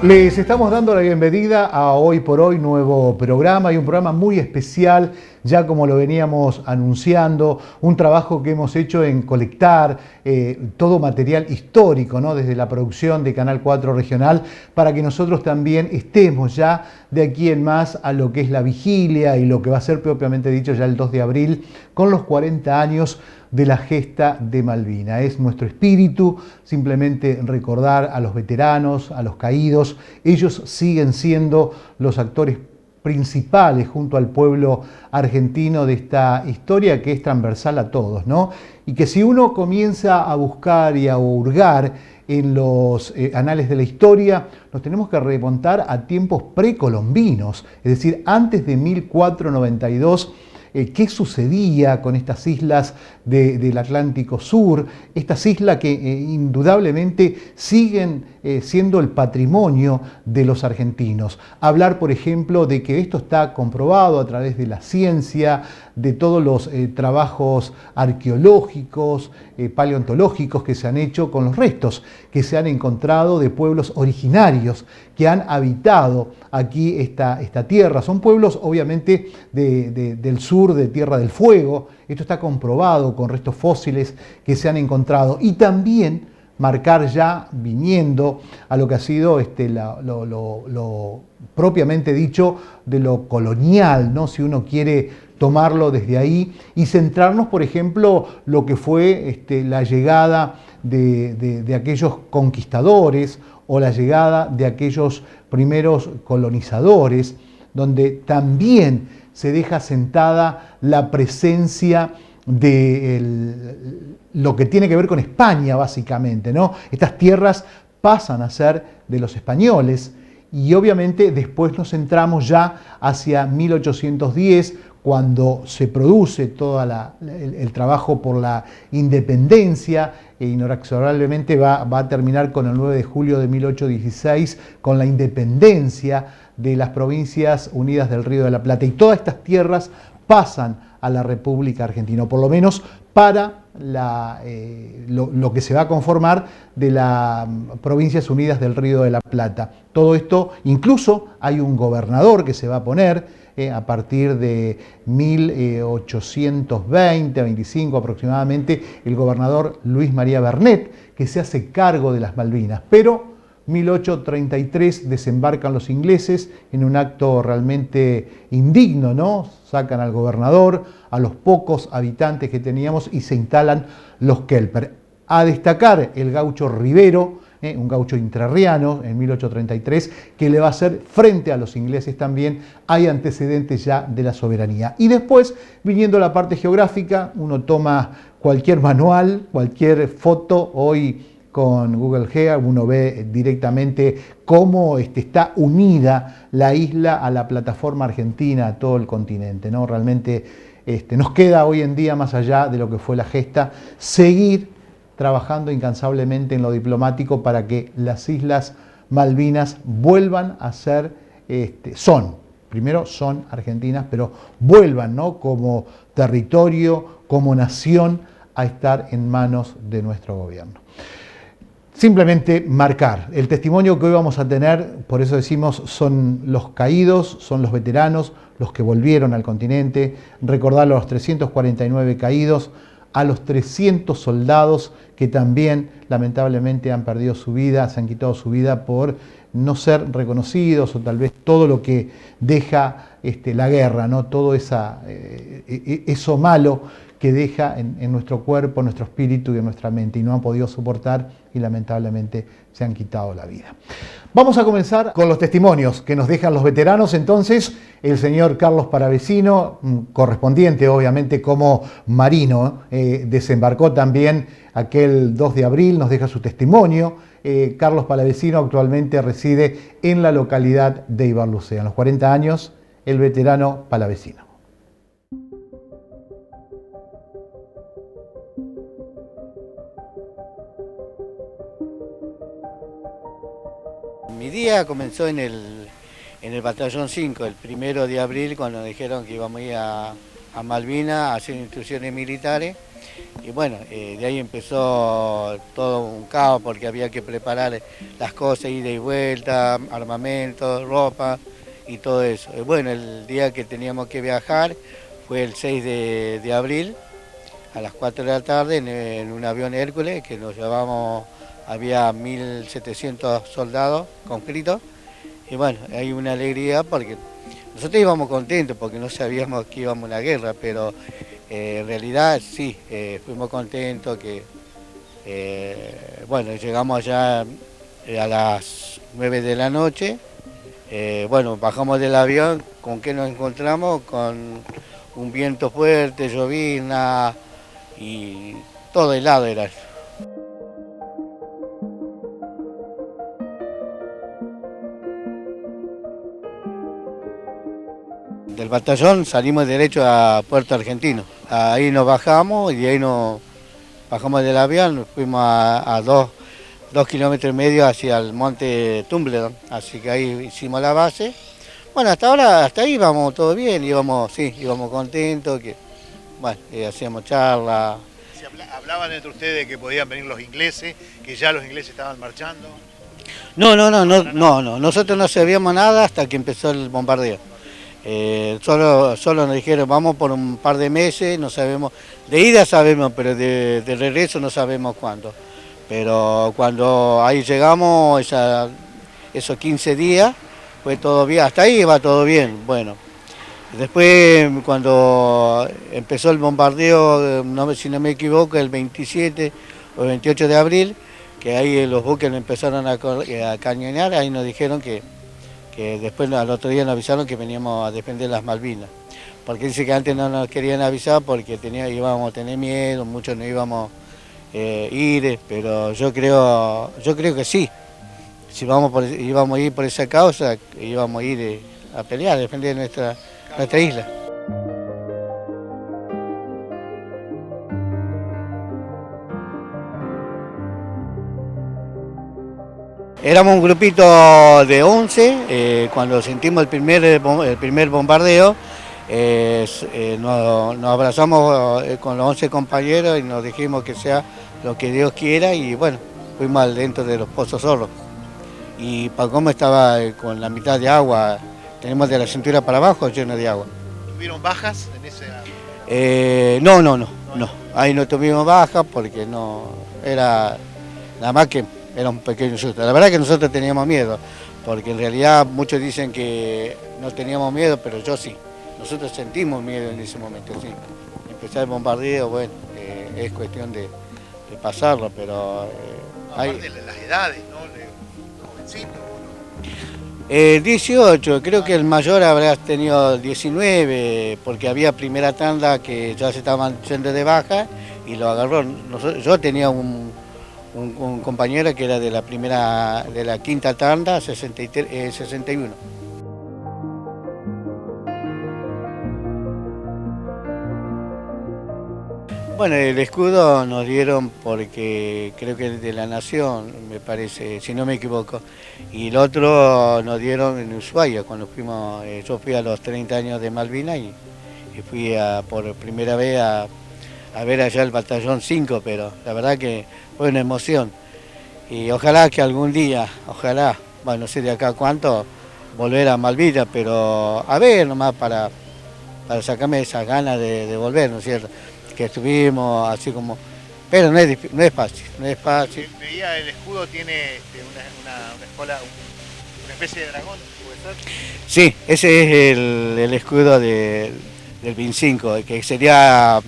Les estamos dando la bienvenida a Hoy por Hoy, nuevo programa, y un programa muy especial, ya como lo veníamos anunciando, un trabajo que hemos hecho en colectar todo material histórico, ¿no? Desde la producción de Canal 4 Regional, para que nosotros también estemos ya de aquí en más a lo que es la vigilia y lo que va a ser propiamente dicho ya el 2 de abril, con los 40 años de la gesta de Malvinas. Es nuestro espíritu simplemente recordar a los veteranos, a los caídos. Ellos siguen siendo los actores principales junto al pueblo argentino de esta historia que es transversal a todos, ¿no? Y que si uno comienza a buscar y a hurgar en los anales de la historia, nos tenemos que remontar a tiempos precolombinos, es decir, antes de 1492. ¿Qué sucedía con estas islas del Atlántico Sur? Estas islas que indudablemente siguen siendo el patrimonio de los argentinos. Hablar, por ejemplo, de que esto está comprobado a través de la ciencia, de todos los trabajos arqueológicos, paleontológicos que se han hecho con los restos que se han encontrado de pueblos originarios que han habitado aquí esta tierra. Son pueblos obviamente del sur, de Tierra del Fuego. Esto está comprobado con restos fósiles que se han encontrado. Y también marcar ya, viniendo a lo que ha sido lo propiamente dicho de lo colonial, ¿no? Si uno quiere tomarlo desde ahí y centrarnos, por ejemplo, lo que fue la llegada de aquellos conquistadores o la llegada de aquellos primeros colonizadores, donde también se deja sentada la presencia de lo que tiene que ver con España, básicamente, ¿no? Estas tierras pasan a ser de los españoles y obviamente después nos centramos ya hacia 1810, cuando se produce todo el trabajo por la independencia, e inexorablemente va a terminar con el 9 de julio de 1816, con la independencia de las Provincias Unidas del Río de la Plata. Y todas estas tierras pasan a la República Argentina, o por lo menos para lo que se va a conformar de las Provincias Unidas del Río de la Plata. Todo esto, incluso hay un gobernador que se va a poner a partir de 1820-25 aproximadamente, el gobernador Luis María Bernet, que se hace cargo de las Malvinas. Pero 1833 desembarcan los ingleses en un acto realmente indigno, ¿no? Sacan al gobernador, a los pocos habitantes que teníamos y se instalan los Kelper. A destacar el gaucho Rivero, un gaucho entrerriano en 1833, que le va a hacer frente a los ingleses también. Hay antecedentes ya de la soberanía. Y después, viniendo a la parte geográfica, uno toma cualquier manual, cualquier foto, hoy con Google Earth uno ve directamente cómo está unida la isla a la plataforma argentina, a todo el continente, ¿no? Realmente nos queda hoy en día, más allá de lo que fue la gesta, seguir trabajando incansablemente en lo diplomático para que las Islas Malvinas vuelvan a ser, primero son argentinas, pero vuelvan, ¿no? Como territorio, como nación, a estar en manos de nuestro gobierno. Simplemente marcar el testimonio que hoy vamos a tener, por eso decimos, son los caídos, son los veteranos, los que volvieron al continente, recordar a los 349 caídos, a los 300 soldados que también lamentablemente han perdido su vida, se han quitado su vida por no ser reconocidos, o tal vez todo lo que deja la guerra, ¿no? Todo eso malo que deja en nuestro cuerpo, en nuestro espíritu y en nuestra mente, y no han podido soportar y lamentablemente se han quitado la vida. Vamos a comenzar con los testimonios que nos dejan los veteranos. Entonces, el señor Carlos Palavecino, correspondiente obviamente como marino, desembarcó también aquel 2 de abril, nos deja su testimonio. Carlos Palavecino actualmente reside en la localidad de Ibarlucea. A los 40 años, el veterano Palavecino. Mi día comenzó en el batallón 5, el 1 de abril, cuando dijeron que íbamos a ir a Malvinas a hacer instrucciones militares. Y bueno, de ahí empezó todo un caos porque había que preparar las cosas, ida y vuelta, armamento, ropa y todo eso. Bueno, el día que teníamos que viajar fue el 6 de abril a las 4 de la tarde en un avión Hércules que nos llevamos, había 1.700 soldados conscritos. Y bueno, hay una alegría porque nosotros íbamos contentos porque no sabíamos que íbamos a una guerra, pero en realidad sí, fuimos contentos que, bueno, llegamos allá a las 9 de la noche, bueno, bajamos del avión, ¿con qué nos encontramos? Con un viento fuerte, llovizna y todo helado era. Del batallón salimos derecho a Puerto Argentino. Ahí nos bajamos y de ahí nos bajamos del avión, fuimos a 2,5 kilómetros hacia el monte Tumbledon, así que ahí hicimos la base. Bueno, hasta ahora, hasta ahí íbamos todo bien, íbamos contentos, que bueno, hacíamos charlas. Hablaban entre ustedes de que podían venir los ingleses, que ya los ingleses estaban marchando. No, nosotros no sabíamos nada hasta que empezó el bombardeo. Solo nos dijeron vamos por un par de meses, no sabemos, de ida sabemos, pero de regreso no sabemos cuándo. Pero cuando ahí llegamos, esos 15 días, fue todo bien, hasta ahí iba todo bien. Bueno, después cuando empezó el bombardeo, si no me equivoco, el 27 o 28 de abril, que ahí los buques empezaron a cañonear, ahí nos dijeron que después al otro día nos avisaron que veníamos a defender las Malvinas. Porque dice que antes no nos querían avisar porque íbamos a tener miedo, muchos no íbamos a ir, pero yo creo que sí. Si íbamos a ir por esa causa, íbamos a ir a pelear, a defender nuestra isla. Éramos un grupito de 11, cuando sentimos el primer bombardeo, nos abrazamos con los 11 compañeros y nos dijimos que sea lo que Dios quiera y bueno, fuimos al dentro de los Pozos Zorros. Y Pacoma estaba con la mitad de agua, tenemos de la cintura para abajo lleno de agua. ¿Tuvieron bajas en ese? No, ahí no tuvimos bajas porque no, era nada más que era un pequeño susto. La verdad que nosotros teníamos miedo, porque en realidad muchos dicen que no teníamos miedo, pero yo sí. Nosotros sentimos miedo en ese momento, sí. Empezar el bombardeo, bueno, es cuestión de pasarlo, pero... Aparte de las edades, ¿no? Jovencito, ¿no? 18, creo que el mayor habrá tenido 19, porque había primera tanda que ya se estaban yendo de baja y lo agarró. Yo tenía un compañero que era de la quinta tanda, 61. Bueno, el escudo nos dieron porque creo que es de la Nación, me parece, si no me equivoco. Y el otro nos dieron en Ushuaia, cuando fuimos, yo fui a los 30 años de Malvinas y fui por primera vez a ver allá el batallón 5, pero la verdad que fue una emoción. Y ojalá que algún día, bueno, no sé de acá cuánto, volver a Malvinas, pero a ver nomás para sacarme esas ganas de volver, ¿no es cierto? Que estuvimos así como... Pero no es fácil. Veía el escudo, tiene una escuela, una especie de dragón, ¿puede ser? Sí, ese es el escudo del BIN 5, que sería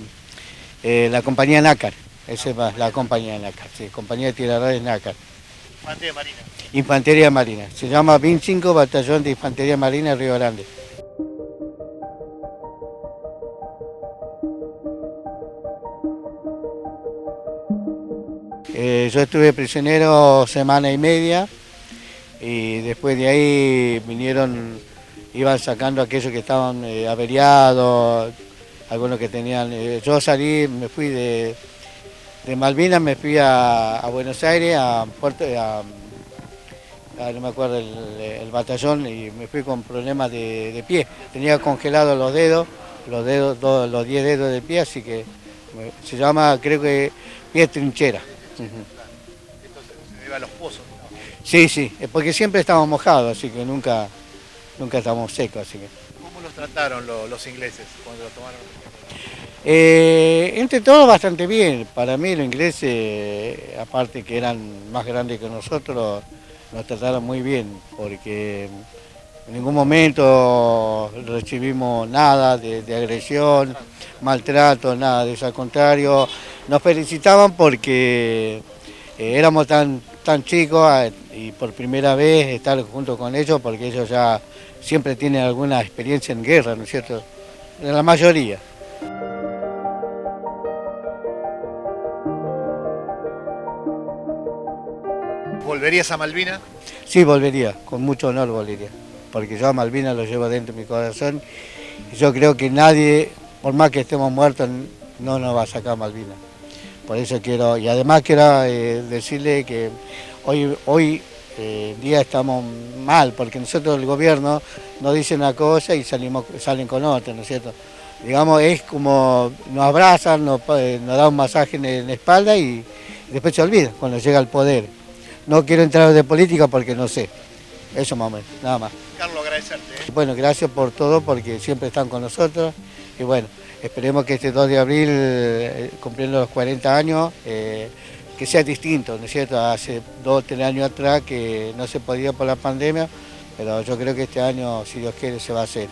la compañía Nácar. Esa es la compañía Nácar, sí, compañía de tiradores Nácar. Infantería Marina. Infantería Marina. Se llama BIN 5, Batallón de Infantería Marina Río Grande. Yo estuve prisionero semana y media y después de ahí iban sacando aquellos que estaban averiados, algunos que tenían... yo salí, me fui de Malvinas, me fui a Buenos Aires, no me acuerdo el batallón, y me fui con problemas de pie. Tenía congelados los 10 dedos del pie, así que Se llama, creo que, pie trinchera. Ujú. Entonces se debe a los pozos, ¿no? Sí, sí, es porque siempre estamos mojados, así que nunca estamos secos, así que. ¿Cómo los trataron los ingleses cuando los tomaron? Entre todo bastante bien. Para mí los ingleses, aparte que eran más grandes que nosotros, nos trataron muy bien, porque en ningún momento recibimos nada de agresión, maltrato, nada de eso. Al contrario, nos felicitaban porque éramos tan chicos y por primera vez estar junto con ellos, porque ellos ya siempre tienen alguna experiencia en guerra, ¿no es cierto? La mayoría. ¿Volverías a Malvinas? Sí, volvería, con mucho honor volvería, porque yo a Malvinas lo llevo dentro de mi corazón y yo creo que nadie, por más que estemos muertos, no nos va a sacar Malvinas. Por eso quiero, y además quiero decirle que hoy día estamos mal, porque nosotros el gobierno nos dice una cosa y salen con otra, ¿no es cierto? Digamos, es como nos abrazan, nos da un masaje en la espalda y después se olvida cuando llega al poder. No quiero entrar de política porque no sé, eso más o menos, nada más. Carlos, agradecerte. Bueno, gracias por todo porque siempre están con nosotros y bueno, esperemos que este 2 de abril, cumpliendo los 40 años, que sea distinto, ¿no es cierto? Hace 2 o 3 años atrás que no se podía por la pandemia, pero yo creo que este año, si Dios quiere, se va a hacer.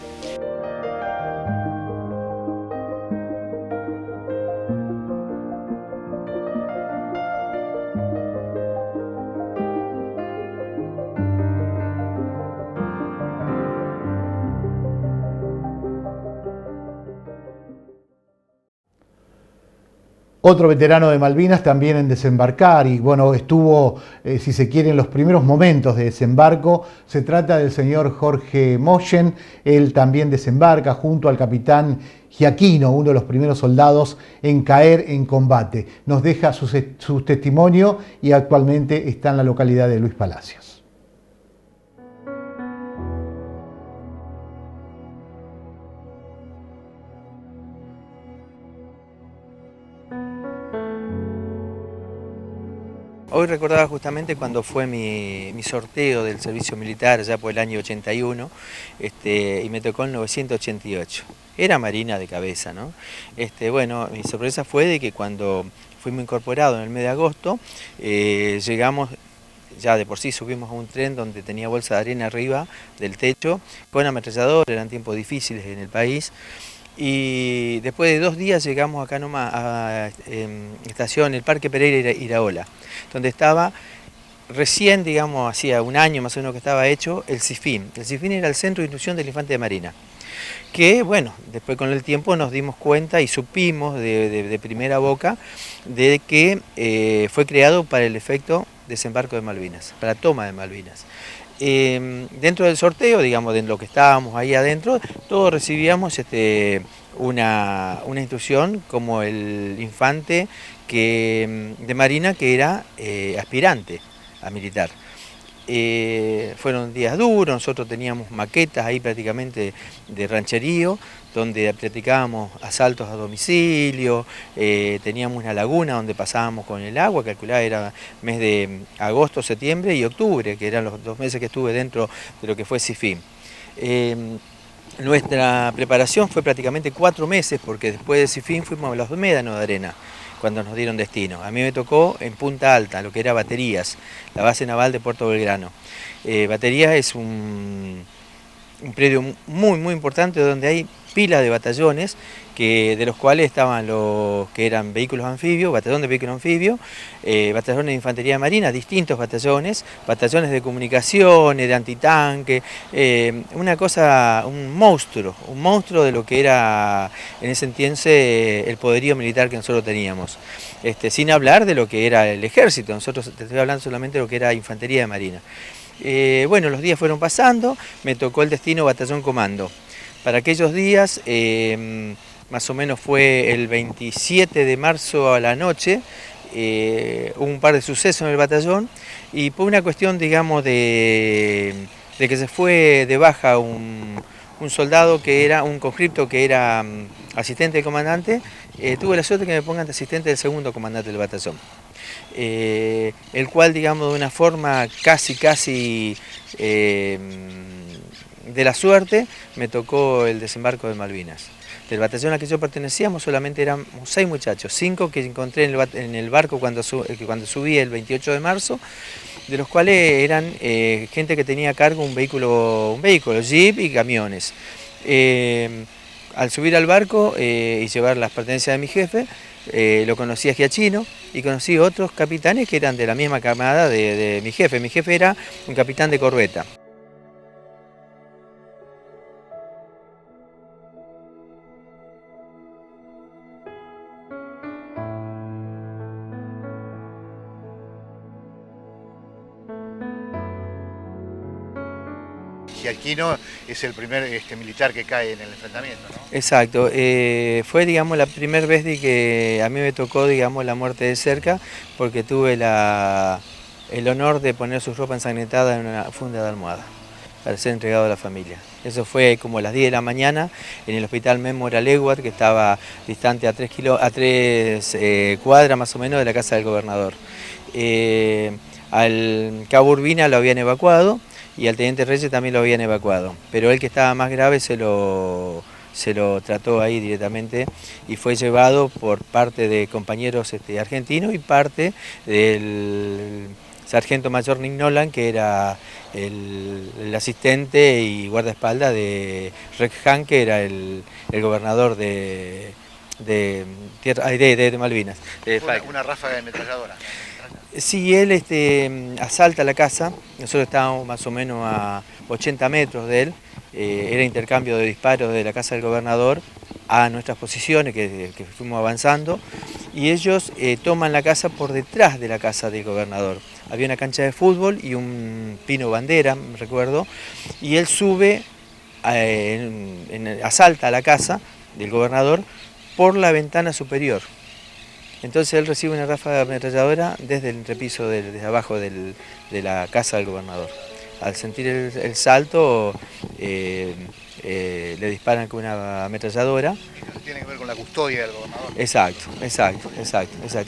Otro veterano de Malvinas también en desembarcar y bueno, estuvo, si se quiere, en los primeros momentos de desembarco. Se trata del señor Jorge Moschen. Él también desembarca junto al capitán Giaquino, uno de los primeros soldados en caer en combate. Nos deja su testimonio y actualmente está en la localidad de Luis Palacios. Hoy recordaba justamente cuando fue mi sorteo del servicio militar, ya por el año 81, y me tocó el 988. Era marina de cabeza, ¿no? Bueno, mi sorpresa fue de que cuando fuimos incorporados en el mes de agosto, llegamos, ya de por sí subimos a un tren donde tenía bolsa de arena arriba del techo, con ametrallador, eran tiempos difíciles en el país. Y después de 2 días llegamos acá nomás a estación, el Parque Pereira Iraola, donde estaba recién, digamos, hacía un año más o menos que estaba hecho el CIFIN. El CIFIN era el Centro de Instrucción del Infante de Marina, que bueno, después con el tiempo nos dimos cuenta y supimos de primera boca de que fue creado para el efecto desembarco de Malvinas, para la toma de Malvinas. Dentro del sorteo, digamos, de lo que estábamos ahí adentro, todos recibíamos una instrucción como el infante de Marina que era aspirante a militar. Fueron días duros, nosotros teníamos maquetas ahí prácticamente de rancherío, donde practicábamos asaltos a domicilio, teníamos una laguna donde pasábamos con el agua, calculada era mes de agosto, septiembre y octubre, que eran los 2 meses que estuve dentro de lo que fue CIFIN. Nuestra preparación fue prácticamente 4 meses, porque después de CIFIN fuimos a los médanos de arena, cuando nos dieron destino. A mí me tocó en Punta Alta, lo que era Baterías, la base naval de Puerto Belgrano. Baterías es un predio muy importante donde hay pilas de batallones, de los cuales estaban los que eran vehículos anfibios, batallón de vehículos anfibios, batallones de infantería marina, distintos batallones de comunicaciones, de antitanque, una cosa, un monstruo de lo que era en ese entonces el poderío militar que nosotros teníamos. Sin hablar de lo que era el ejército, nosotros te estoy hablando solamente de lo que era infantería de marina. Bueno, los días fueron pasando, me tocó el destino batallón comando. Para aquellos días, más o menos fue el 27 de marzo a la noche, hubo un par de sucesos en el batallón y por una cuestión, digamos, de que se fue de baja un un soldado que era, un conscripto que era asistente del comandante, tuve la suerte que me pongan de asistente del segundo comandante del batallón. El cual, digamos, de una forma casi de la suerte, me tocó el desembarco de Malvinas. Del batallón al que yo pertenecíamos solamente éramos 6 muchachos, 5 que encontré en el barco cuando subí el 28 de marzo, de los cuales eran gente que tenía a cargo un vehículo, jeep y camiones. Al subir al barco y llevar las pertenencias de mi jefe, lo conocí a Giachino y conocí otros capitanes que eran de la misma camada de mi jefe. Mi jefe era un capitán de corbeta. Giachino es el primer militar que cae en el enfrentamiento, ¿no? Exacto, fue, digamos, la primera vez de que a mí me tocó, digamos, la muerte de cerca, porque tuve el honor de poner su ropa ensangrentada en una funda de almohada para ser entregado a la familia. Eso fue como a las 10 de la mañana en el hospital Memorial Edward, que estaba distante a 3 cuadras más o menos de la casa del gobernador. Al cabo Urbina lo habían evacuado y al teniente Reyes también lo habían evacuado, pero el que estaba más grave se lo trató ahí directamente y fue llevado por parte de compañeros argentinos y parte del sargento mayor Nick Nolan, que era el asistente y guardaespaldas de Rex Hahn, que era el gobernador de Malvinas. Una ráfaga de ametralladora. Sí, él asalta la casa, nosotros estábamos más o menos a 80 metros de él, era intercambio de disparos de la casa del gobernador a nuestras posiciones que fuimos avanzando, y ellos toman la casa por detrás de la casa del gobernador. Había una cancha de fútbol y un pino bandera, recuerdo, y él sube, asalta a la casa del gobernador por la ventana superior. Entonces él recibe una ráfaga ametralladora desde el entrepiso, desde abajo de la casa del gobernador. Al sentir el salto, le disparan con una ametralladora. Tiene que ver con la custodia del gobernador. Exacto.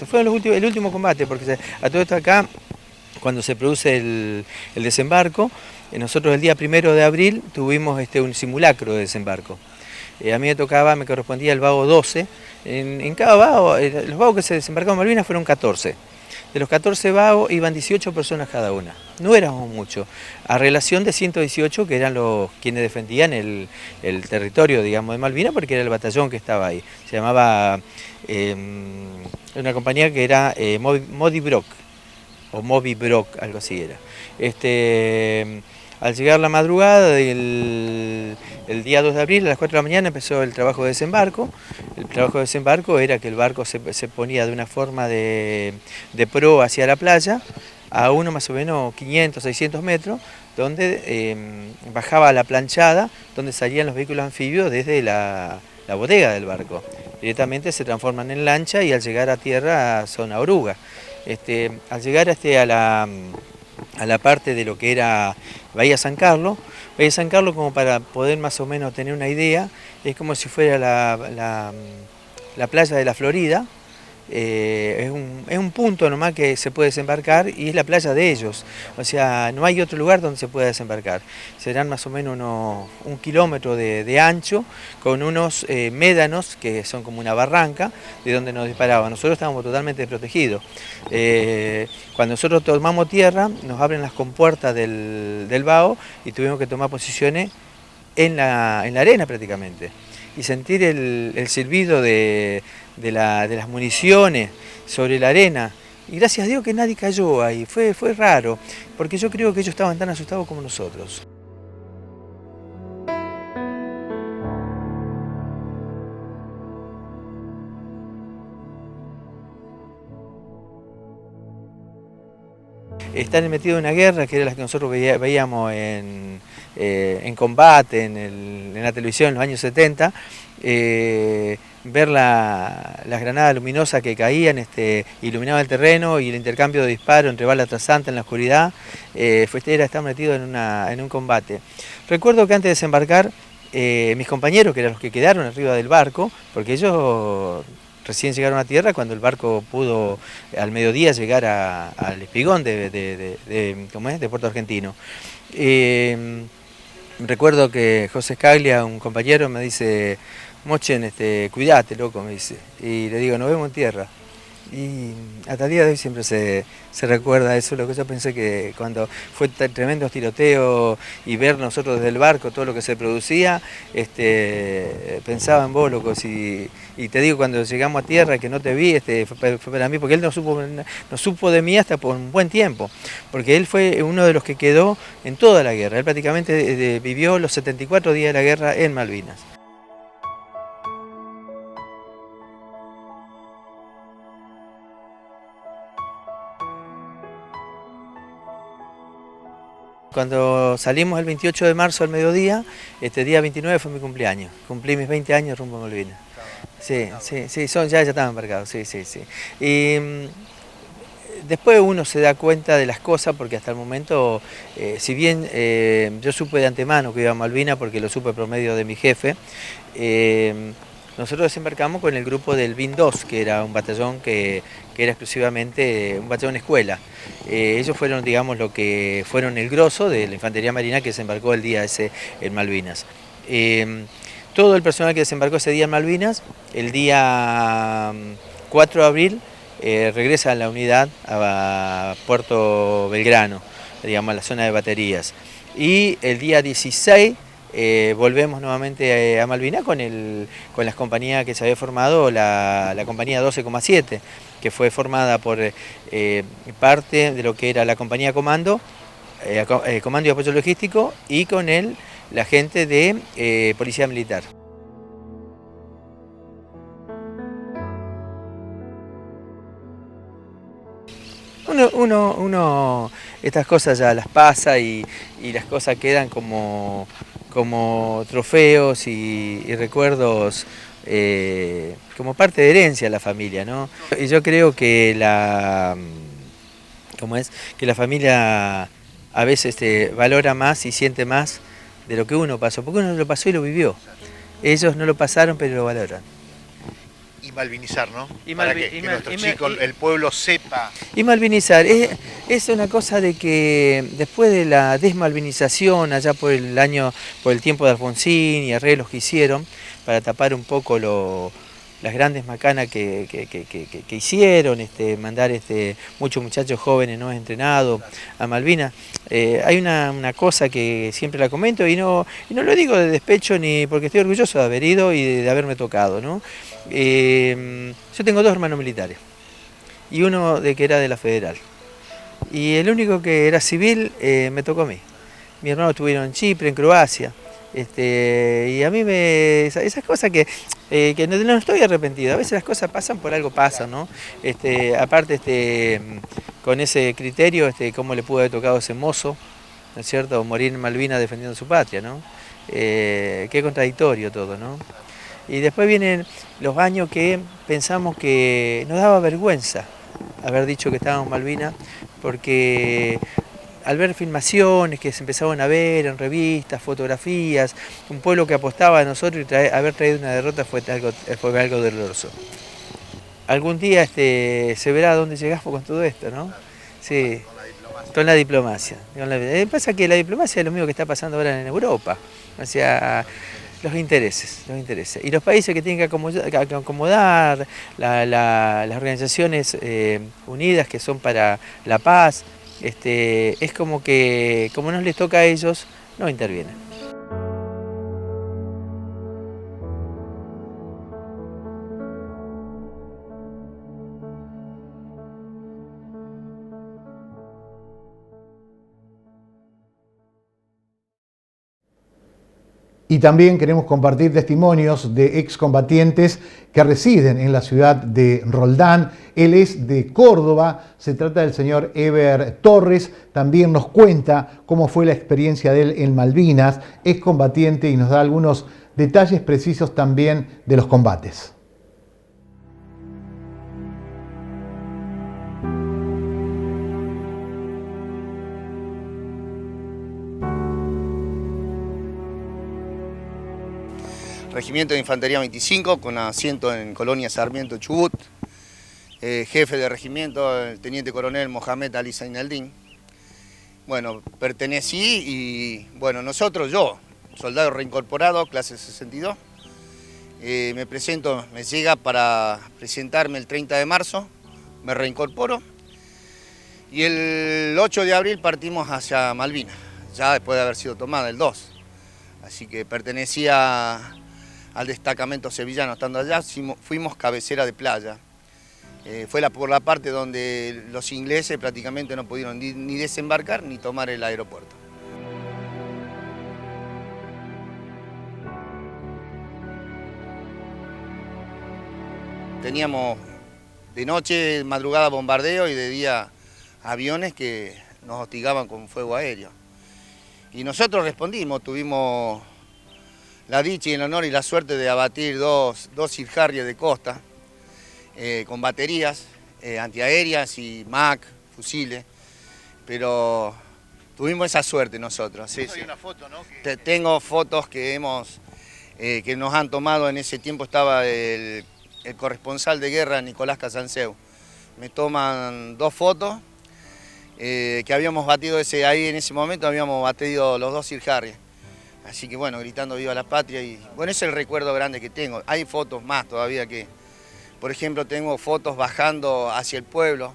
Fue el último combate, porque a todo esto acá, cuando se produce el desembarco, nosotros el día 1 de abril tuvimos un simulacro de desembarco. A mí me correspondía el vago 12. En cada vago, los vagos que se desembarcaron en Malvinas fueron 14. De los 14 vagos iban 18 personas cada una. No éramos muchos, a relación de 118 que eran quienes defendían el territorio, digamos, de Malvinas, porque era el batallón que estaba ahí. Se llamaba una compañía que era Moby Brock, o Moby Brock, algo así era. Al llegar la madrugada del día 2 de abril, a las 4 de la mañana, empezó el trabajo de desembarco. El trabajo de desembarco era que el barco se ponía de una forma de proa hacia la playa, a uno más o menos 500, 600 metros, donde bajaba la planchada, donde salían los vehículos anfibios desde la bodega del barco. Directamente se transforman en lancha y al llegar a tierra son a oruga. Al llegar a la parte de lo que era Bahía San Carlos, como para poder más o menos tener una idea, es como si fuera la playa de la Florida. Es un punto nomás que se puede desembarcar y es la playa de ellos, o sea, no hay otro lugar donde se pueda desembarcar. Serán más o menos un kilómetro de ancho, con unos médanos que son como una barranca de donde nos disparaban. Nosotros estábamos totalmente protegidos. Cuando nosotros tomamos tierra, nos abren las compuertas del vaho y tuvimos que tomar posiciones en la arena prácticamente. Y sentir el silbido de las municiones sobre la arena. Y gracias a Dios que nadie cayó ahí. Fue raro, porque yo creo que ellos estaban tan asustados como nosotros. Están metidos en una guerra que era la que nosotros veíamos en combate, en la televisión en los años 70, ver las granadas luminosas que caían, iluminaban el terreno y el intercambio de disparos entre bala trasante en la oscuridad, era estar metido en un combate. Recuerdo que antes de desembarcar mis compañeros, que eran los que quedaron arriba del barco, porque ellos recién llegaron a tierra cuando el barco pudo al mediodía llegar al espigón ¿cómo es? De Puerto Argentino. Recuerdo que José Scaglia, un compañero, me dice: Mochen, cuidate, loco, me dice. Y le digo: nos vemos en tierra. Y hasta el día de hoy siempre se recuerda eso, lo que yo pensé que cuando fue tremendo tiroteo y ver nosotros desde el barco todo lo que se producía, pensaba en vos, loco, y te digo, cuando llegamos a tierra que no te vi, fue para mí, porque él no supo de mí hasta por un buen tiempo, porque él fue uno de los que quedó en toda la guerra, él prácticamente vivió los 74 días de la guerra en Malvinas. Cuando salimos el 28 de marzo al mediodía, este día 29 fue mi cumpleaños. Cumplí mis 20 años rumbo a Malvinas. Sí, ya estaban embarcados, sí. Y después uno se da cuenta de las cosas, porque hasta el momento, si bien yo supe de antemano que iba a Malvinas, porque lo supe por medio de mi jefe, nosotros desembarcamos con el grupo del BIN 2, que era un batallón que era exclusivamente un batallón escuela. Ellos fueron, digamos, lo que fueron el grosso de la infantería marina que desembarcó el día ese en Malvinas. Todo el personal que desembarcó ese día en Malvinas, el día 4 de abril, regresa a la unidad a Puerto Belgrano, digamos, a la zona de baterías. Y el día 16 volvemos nuevamente a Malvinas con las compañías que se había formado, la compañía 12,7, que fue formada por parte de lo que era la compañía Comando, Comando y Apoyo Logístico, y con la gente de Policía Militar. Uno estas cosas ya las pasa y las cosas quedan como trofeos y recuerdos, como parte de herencia a la familia, ¿no? Y yo creo que la familia a veces valora más y siente más de lo que uno pasó, porque uno lo pasó y lo vivió. Ellos no lo pasaron, pero lo valoran. Y malvinizar, ¿no? Para que nuestros chicos, el pueblo sepa. Y malvinizar, es una cosa de que después de la desmalvinización, allá por el tiempo de Alfonsín y arreglos que hicieron, para tapar un poco las grandes macanas que hicieron, mandar muchos muchachos jóvenes no entrenados a Malvinas. Hay una cosa que siempre la comento y no lo digo de despecho ni porque estoy orgulloso de haber ido y de haberme tocado, ¿no? Yo tengo 2 hermanos militares y uno que era de la Federal. Y el único que era civil me tocó a mí. Mis hermanos estuvieron en Chipre, en Croacia. Y a mí esas cosas que no estoy arrepentido, a veces las cosas pasan por algo pasan, ¿no? Aparte con ese criterio, cómo le pudo haber tocado a ese mozo, ¿no es cierto?, morir en Malvinas defendiendo su patria, ¿no? Qué contradictorio todo, ¿no? Y después vienen los años que pensamos que nos daba vergüenza haber dicho que estábamos en Malvinas, porque al ver filmaciones que se empezaban a ver en revistas, fotografías, un pueblo que apostaba a nosotros y haber traído una derrota fue algo doloroso. Algún día se verá a dónde llegamos con todo esto, ¿no? Sí, con la diplomacia. Pasa que la diplomacia es lo mismo que está pasando ahora en Europa, o sea, los intereses. Y los países que tienen que acomodar las organizaciones unidas que son para la paz, es como que, como no les toca a ellos, no intervienen. Y también queremos compartir testimonios de excombatientes que residen en la ciudad de Roldán. Él es de Córdoba, se trata del señor Eber Torres. También nos cuenta cómo fue la experiencia de él en Malvinas, excombatiente, y nos da algunos detalles precisos también de los combates. Regimiento de Infantería 25, con asiento en Colonia Sarmiento, Chubut. Jefe de regimiento, el teniente coronel Mohamed Ali Zaineldin. Bueno, pertenecí y, bueno, yo, soldado reincorporado, clase 62, me presento, me llega para presentarme el 30 de marzo, me reincorporo y el 8 de abril partimos hacia Malvinas, ya después de haber sido tomada el 2. Así que pertenecía al destacamento sevillano, estando allá fuimos cabecera de playa. Fue por la parte donde los ingleses prácticamente no pudieron ni desembarcar ni tomar el aeropuerto. Teníamos de noche, madrugada bombardeo y de día aviones que nos hostigaban con fuego aéreo. Y nosotros respondimos, tuvimos la dicha y el honor y la suerte de abatir dos Sir Harry de costa, con baterías antiaéreas y MAC, fusiles, pero tuvimos esa suerte nosotros. Sí, Hay sí. una foto, ¿no? Tengo fotos que nos han tomado. En ese tiempo estaba el corresponsal de guerra Nicolás Casanseu. Me toman 2 fotos que habíamos batido ahí en ese momento, habíamos batido los 2 Sir Harry. Así que bueno, gritando viva la patria y bueno, ese es el recuerdo grande que tengo. Hay fotos más todavía que, por ejemplo, tengo fotos bajando hacia el pueblo,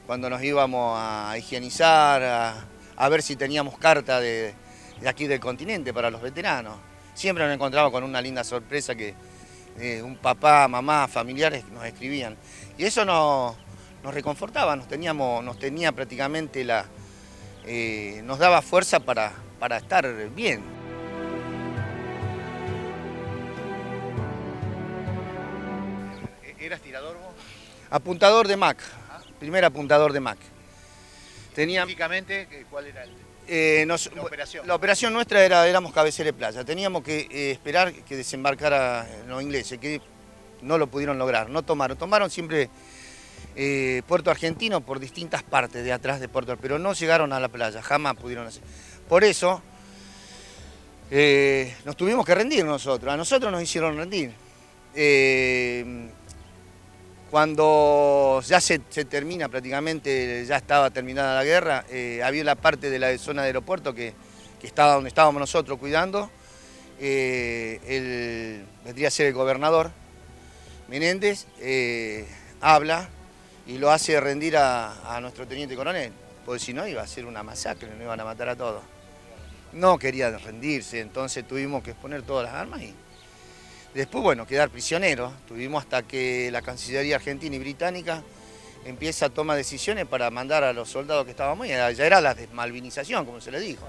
cuando nos íbamos a higienizar, a ver si teníamos carta de aquí del continente para los veteranos. Siempre nos encontramos con una linda sorpresa que un papá, mamá, familiares nos escribían. Y eso nos reconfortaba, nos tenía prácticamente nos daba fuerza para estar bien. ¿Eras tirador vos? Apuntador de MAC, primer apuntador de MAC. Específicamente, ¿cuál era la operación? La operación nuestra éramos cabecera de playa. Teníamos que esperar que desembarcara los ingleses, que no lo pudieron lograr, no tomaron. Tomaron siempre Puerto Argentino por distintas partes de atrás de Puerto, pero no llegaron a la playa, jamás pudieron hacer. Por eso nos tuvimos que rendir nosotros, a nosotros nos hicieron rendir. Cuando ya se termina prácticamente, ya estaba terminada la guerra, había la parte de la zona de aeropuerto que estaba donde estábamos nosotros cuidando. Vendría a ser el gobernador Menéndez, habla y lo hace rendir a nuestro teniente coronel, porque si no iba a ser una masacre, nos iban a matar a todos. No quería rendirse, entonces tuvimos que exponer todas las armas y después, bueno, quedar prisioneros. Tuvimos hasta que la Cancillería Argentina y Británica empieza a tomar decisiones para mandar a los soldados que estábamos ahí. Ya era la desmalvinización, como se le dijo.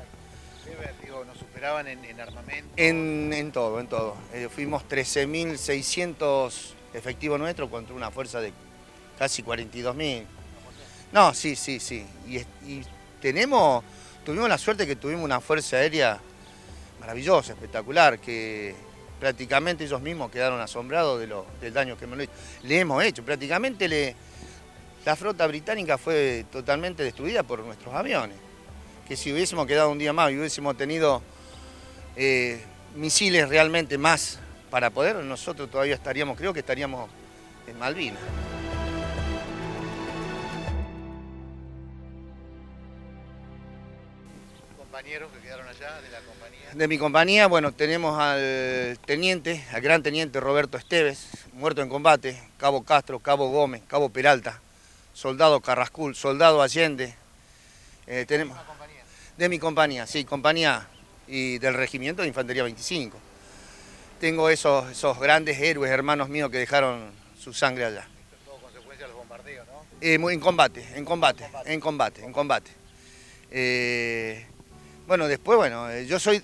Digo, nos superaban en armamento. En todo. Fuimos 13.600 efectivos nuestros contra una fuerza de casi 42.000. No, sí. Y tuvimos la suerte que tuvimos una fuerza aérea maravillosa, espectacular, que prácticamente ellos mismos quedaron asombrados del daño que le hemos hecho. Prácticamente la flota británica fue totalmente destruida por nuestros aviones. Que si hubiésemos quedado un día más y hubiésemos tenido misiles realmente más para poder, nosotros todavía creo que estaríamos en Malvinas. ¿Compañeros que quedaron allá de la compañía? De mi compañía, bueno, tenemos al gran teniente Roberto Esteves, muerto en combate, cabo Castro, cabo Gómez, cabo Peralta, soldado Carrascul, soldado Allende. Tenemos compañía? De mi compañía, sí, compañía y del Regimiento de Infantería 25. Tengo esos grandes héroes, hermanos míos que dejaron su sangre allá. Todo consecuencia de los bombardeos, ¿no? En combate. Bueno, después, yo soy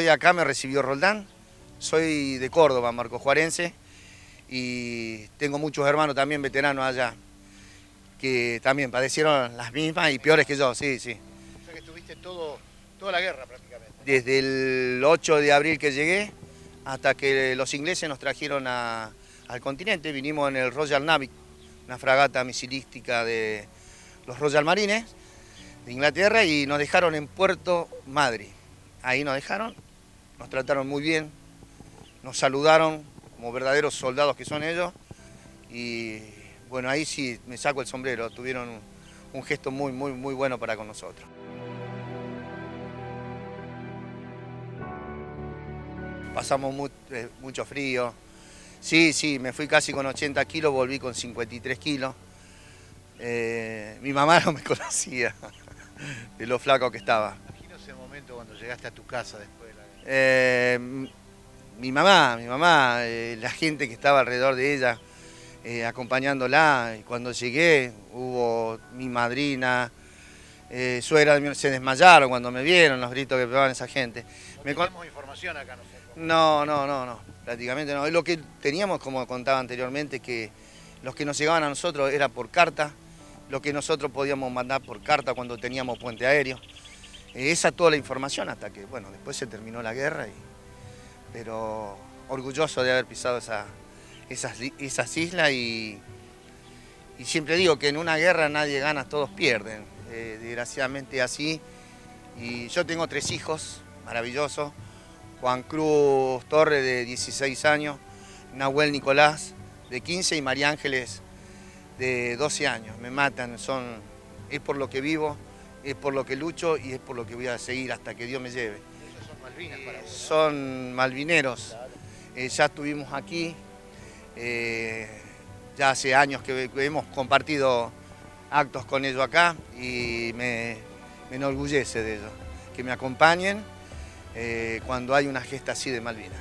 acá, me recibió Roldán, soy de Córdoba, marcojuarense, y tengo muchos hermanos también veteranos allá, que también padecieron las mismas y peores que yo, sí. O sea que estuviste toda la guerra prácticamente. Desde el 8 de abril que llegué, hasta que los ingleses nos trajeron al continente, vinimos en el Royal Navy, una fragata misilística de los Royal Marines, de Inglaterra, y nos dejaron en Puerto Madryn. Ahí nos dejaron, nos trataron muy bien, nos saludaron como verdaderos soldados que son ellos y bueno, ahí sí me saco el sombrero, tuvieron un gesto muy bueno para con nosotros. Pasamos mucho frío. Sí, me fui casi con 80 kilos, volví con 53 kilos. Mi mamá no me conocía de lo flaco que estaba. Imagino ese momento cuando llegaste a tu casa después de la... Mi mamá, la gente que estaba alrededor de ella, acompañándola. Y cuando llegué, hubo mi madrina, suegra se desmayaron cuando me vieron, los gritos que pegaban esa gente. No tenemos información acá nosotros. No, prácticamente no. Es lo que teníamos, como contaba anteriormente, que los que nos llegaban a nosotros era por carta, lo que nosotros podíamos mandar por carta cuando teníamos puente aéreo. Esa toda la información hasta que, bueno, después se terminó la guerra, pero orgulloso de haber pisado esas islas y siempre digo que en una guerra nadie gana, todos pierden. Desgraciadamente así. Y yo tengo 3 hijos maravillosos. Juan Cruz Torres, de 16 años, Nahuel Nicolás, de 15, y María Ángeles, de 12 años. Me matan, es por lo que vivo, es por lo que lucho y es por lo que voy a seguir hasta que Dios me lleve. Esos son Malvinas para vos, ¿no? Son malvineros. Claro. Ya estuvimos aquí, ya hace años que hemos compartido actos con ellos acá y me enorgullece de ellos, que me acompañen cuando hay una gesta así de Malvinas.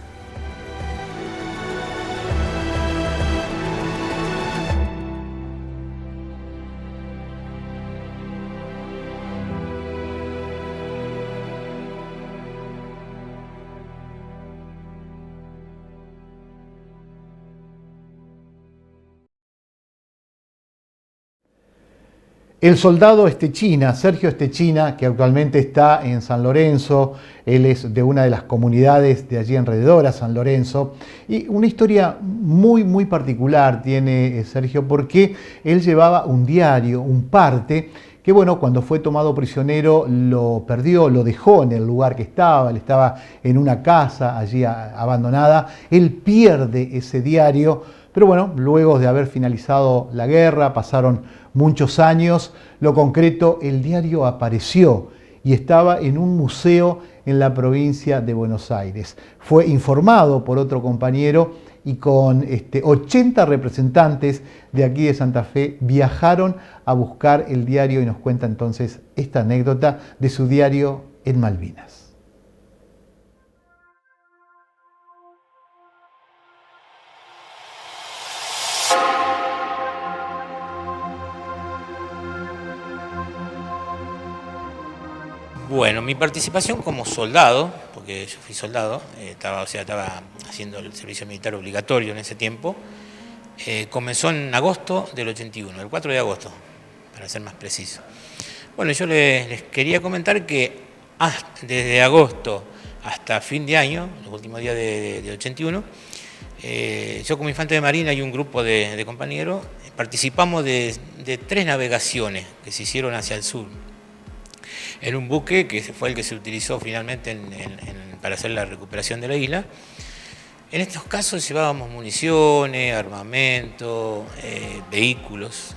El soldado Estechina, Sergio Estechina, que actualmente está en San Lorenzo, él es de una de las comunidades de allí alrededor a San Lorenzo, y una historia muy particular tiene Sergio, porque él llevaba un diario, un parte, que bueno, cuando fue tomado prisionero lo perdió, lo dejó en el lugar que estaba, él estaba en una casa allí abandonada, él pierde ese diario, pero bueno, luego de haber finalizado la guerra, pasaron muchos años, lo concreto, el diario apareció y estaba en un museo en la provincia de Buenos Aires. Fue informado por otro compañero y con 80 representantes de aquí de Santa Fe viajaron a buscar el diario y nos cuenta entonces esta anécdota de su diario en Malvinas. Bueno, mi participación como soldado, porque yo fui soldado, estaba haciendo el servicio militar obligatorio en ese tiempo, comenzó en agosto del 81, el 4 de agosto, para ser más preciso. Bueno, yo les quería comentar que desde agosto hasta fin de año, los últimos días de 81, yo como infante de marina y un grupo de compañeros participamos de 3 navegaciones que se hicieron hacia el sur. En un buque que fue el que se utilizó finalmente para hacer la recuperación de la isla. En estos casos llevábamos municiones, armamento, vehículos,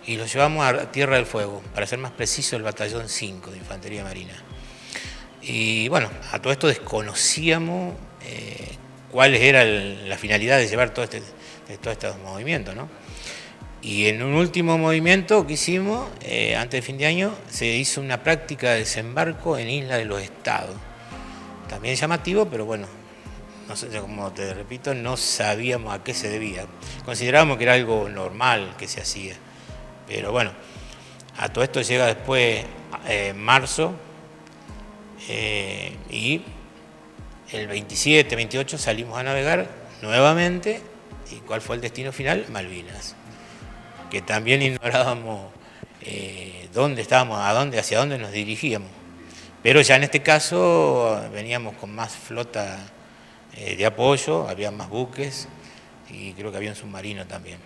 y los llevamos a Tierra del Fuego, para ser más preciso el batallón 5 de Infantería Marina. Y bueno, a todo esto desconocíamos cuál era la finalidad de llevar todos estos movimientos, ¿no? Y en un último movimiento que hicimos, antes de fin de año, se hizo una práctica de desembarco en Isla de los Estados. También llamativo, pero bueno, no sé, como te repito, no sabíamos a qué se debía. Considerábamos que era algo normal que se hacía. Pero bueno, a todo esto llega después marzo, y el 27, 28 salimos a navegar nuevamente. ¿Y cuál fue el destino final? Malvinas. Que también ignorábamos dónde estábamos, hacia dónde nos dirigíamos. Pero ya en este caso veníamos con más flota de apoyo, había más buques y creo que había un submarino también.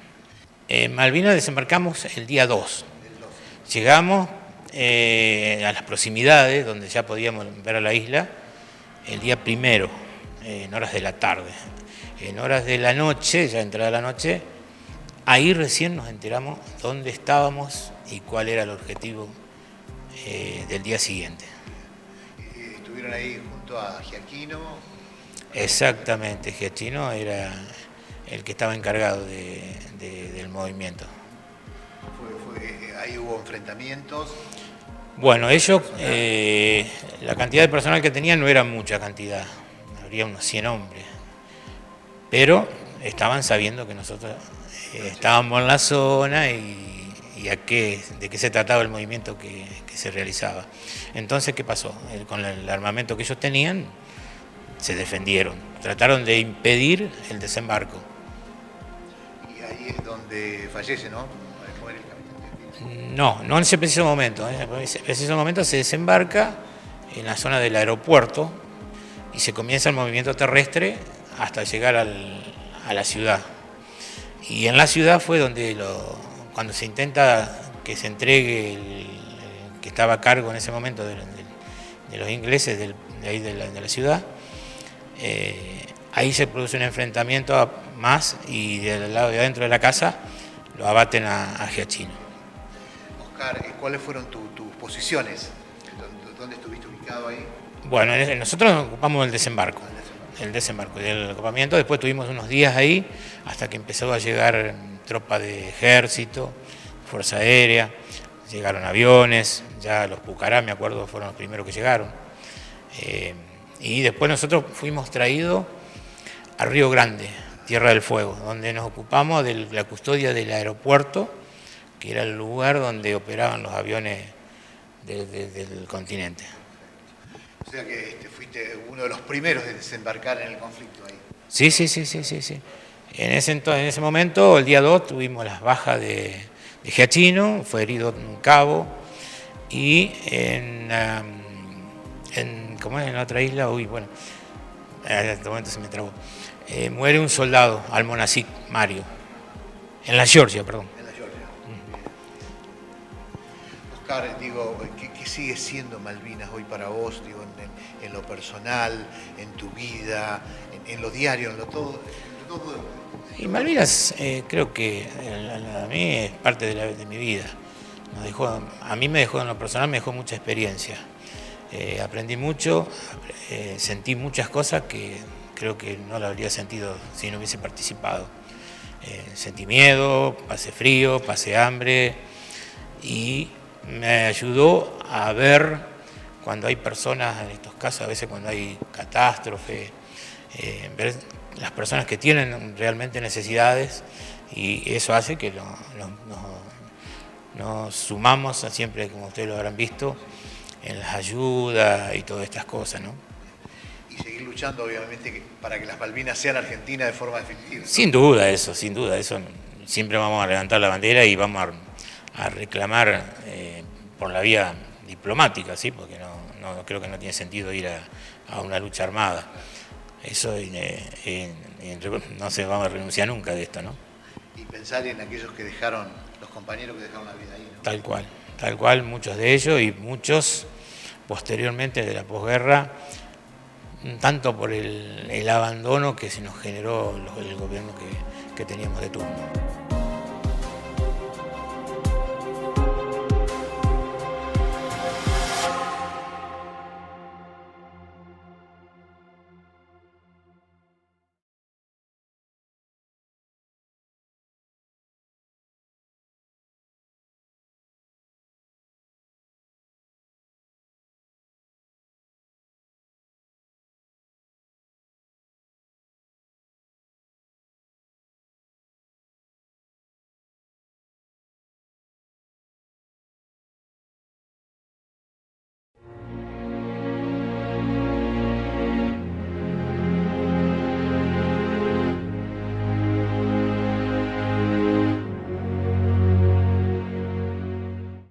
En Malvinas desembarcamos el día 2. Llegamos a las proximidades, donde ya podíamos ver a la isla, el día 1 en horas de la tarde. En horas de la noche, ya entrada la noche, ahí recién nos enteramos dónde estábamos y cuál era el objetivo del día siguiente. ¿Estuvieron ahí junto a Giaquino? Exactamente, Giaquino era el que estaba encargado del movimiento. Ahí hubo enfrentamientos. Bueno, ellos, la cantidad de personal que tenían no era mucha cantidad, habría unos 100 hombres, pero estaban sabiendo que nosotros estábamos en la zona y de qué se trataba el movimiento que se realizaba. Entonces, ¿qué pasó? Con el armamento que ellos tenían, se defendieron, trataron de impedir el desembarco. Y ahí es donde fallece, ¿no? No en ese preciso momento. En ese preciso momento se desembarca en la zona del aeropuerto y se comienza el movimiento terrestre hasta llegar a la ciudad. Y en la ciudad fue donde cuando se intenta que se entregue el que estaba a cargo en ese momento de los ingleses de ahí de la ciudad, ahí se produce un enfrentamiento más y del lado de adentro de la casa lo abaten a Giaquino. Oscar, ¿cuáles fueron tus posiciones? ¿Dónde estuviste ubicado ahí? Bueno, nosotros nos ocupamos del desembarco. El desembarco del ocupamiento, después tuvimos unos días ahí hasta que empezó a llegar tropa de ejército, fuerza aérea, llegaron aviones, ya los Pucará, me acuerdo, fueron los primeros que llegaron. Y después nosotros fuimos traídos a Río Grande, Tierra del Fuego, donde nos ocupamos de la custodia del aeropuerto, que era el lugar donde operaban los aviones del continente. O sea que fuiste uno de los primeros de desembarcar en el conflicto ahí. Sí. En ese momento, el día 2, tuvimos las bajas de Giaquino, fue herido un cabo, y ¿cómo es? En otra isla, en este momento se me trabó, muere un soldado, Almonacic Mario, en la Georgia, perdón. En la Georgia. Oscar, ¿qué sigue siendo Malvinas hoy para vos, en lo personal, en tu vida, en lo diario, en lo todo? Y Malvinas creo que a mí es parte de mi vida. A mí me dejó, en lo personal, me dejó mucha experiencia. Aprendí mucho, sentí muchas cosas que creo que no lo habría sentido si no hubiese participado. Sentí miedo, pasé frío, pasé hambre y me ayudó a ver cuando hay personas, en estos casos, a veces cuando hay catástrofe, ver las personas que tienen realmente necesidades, y eso hace que nos sumamos siempre, como ustedes lo habrán visto, en las ayudas y todas estas cosas, ¿no? Y seguir luchando, obviamente, para que las Malvinas sean argentinas de forma definitiva, ¿no? Sin duda eso, siempre vamos a levantar la bandera y vamos a reclamar por la vía diplomática, ¿sí? Porque no creo que no tiene sentido ir a una lucha armada. Eso no se va a renunciar nunca de esto, ¿no? Y pensar en aquellos que dejaron, los compañeros que dejaron la vida ahí, ¿no? Tal cual, muchos de ellos y muchos posteriormente de la posguerra, tanto por el abandono que se nos generó el gobierno que teníamos de turno.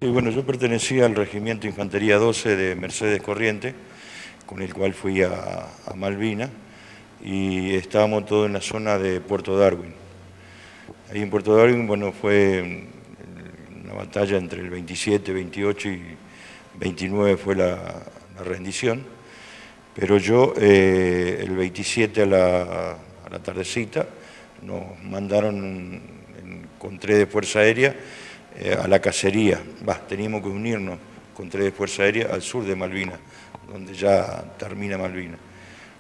Bueno, yo pertenecía al Regimiento Infantería 12 de Mercedes Corrientes, con el cual fui a Malvinas, y estábamos todos en la zona de Puerto Darwin. Ahí en Puerto Darwin, bueno, fue una batalla entre el 27, 28 y 29 fue la rendición, Pero yo el 27 a la tardecita nos mandaron con 3 de Fuerza Aérea a la cacería. Teníamos que unirnos con 3 de Fuerza Aérea al sur de Malvinas, donde ya termina Malvinas.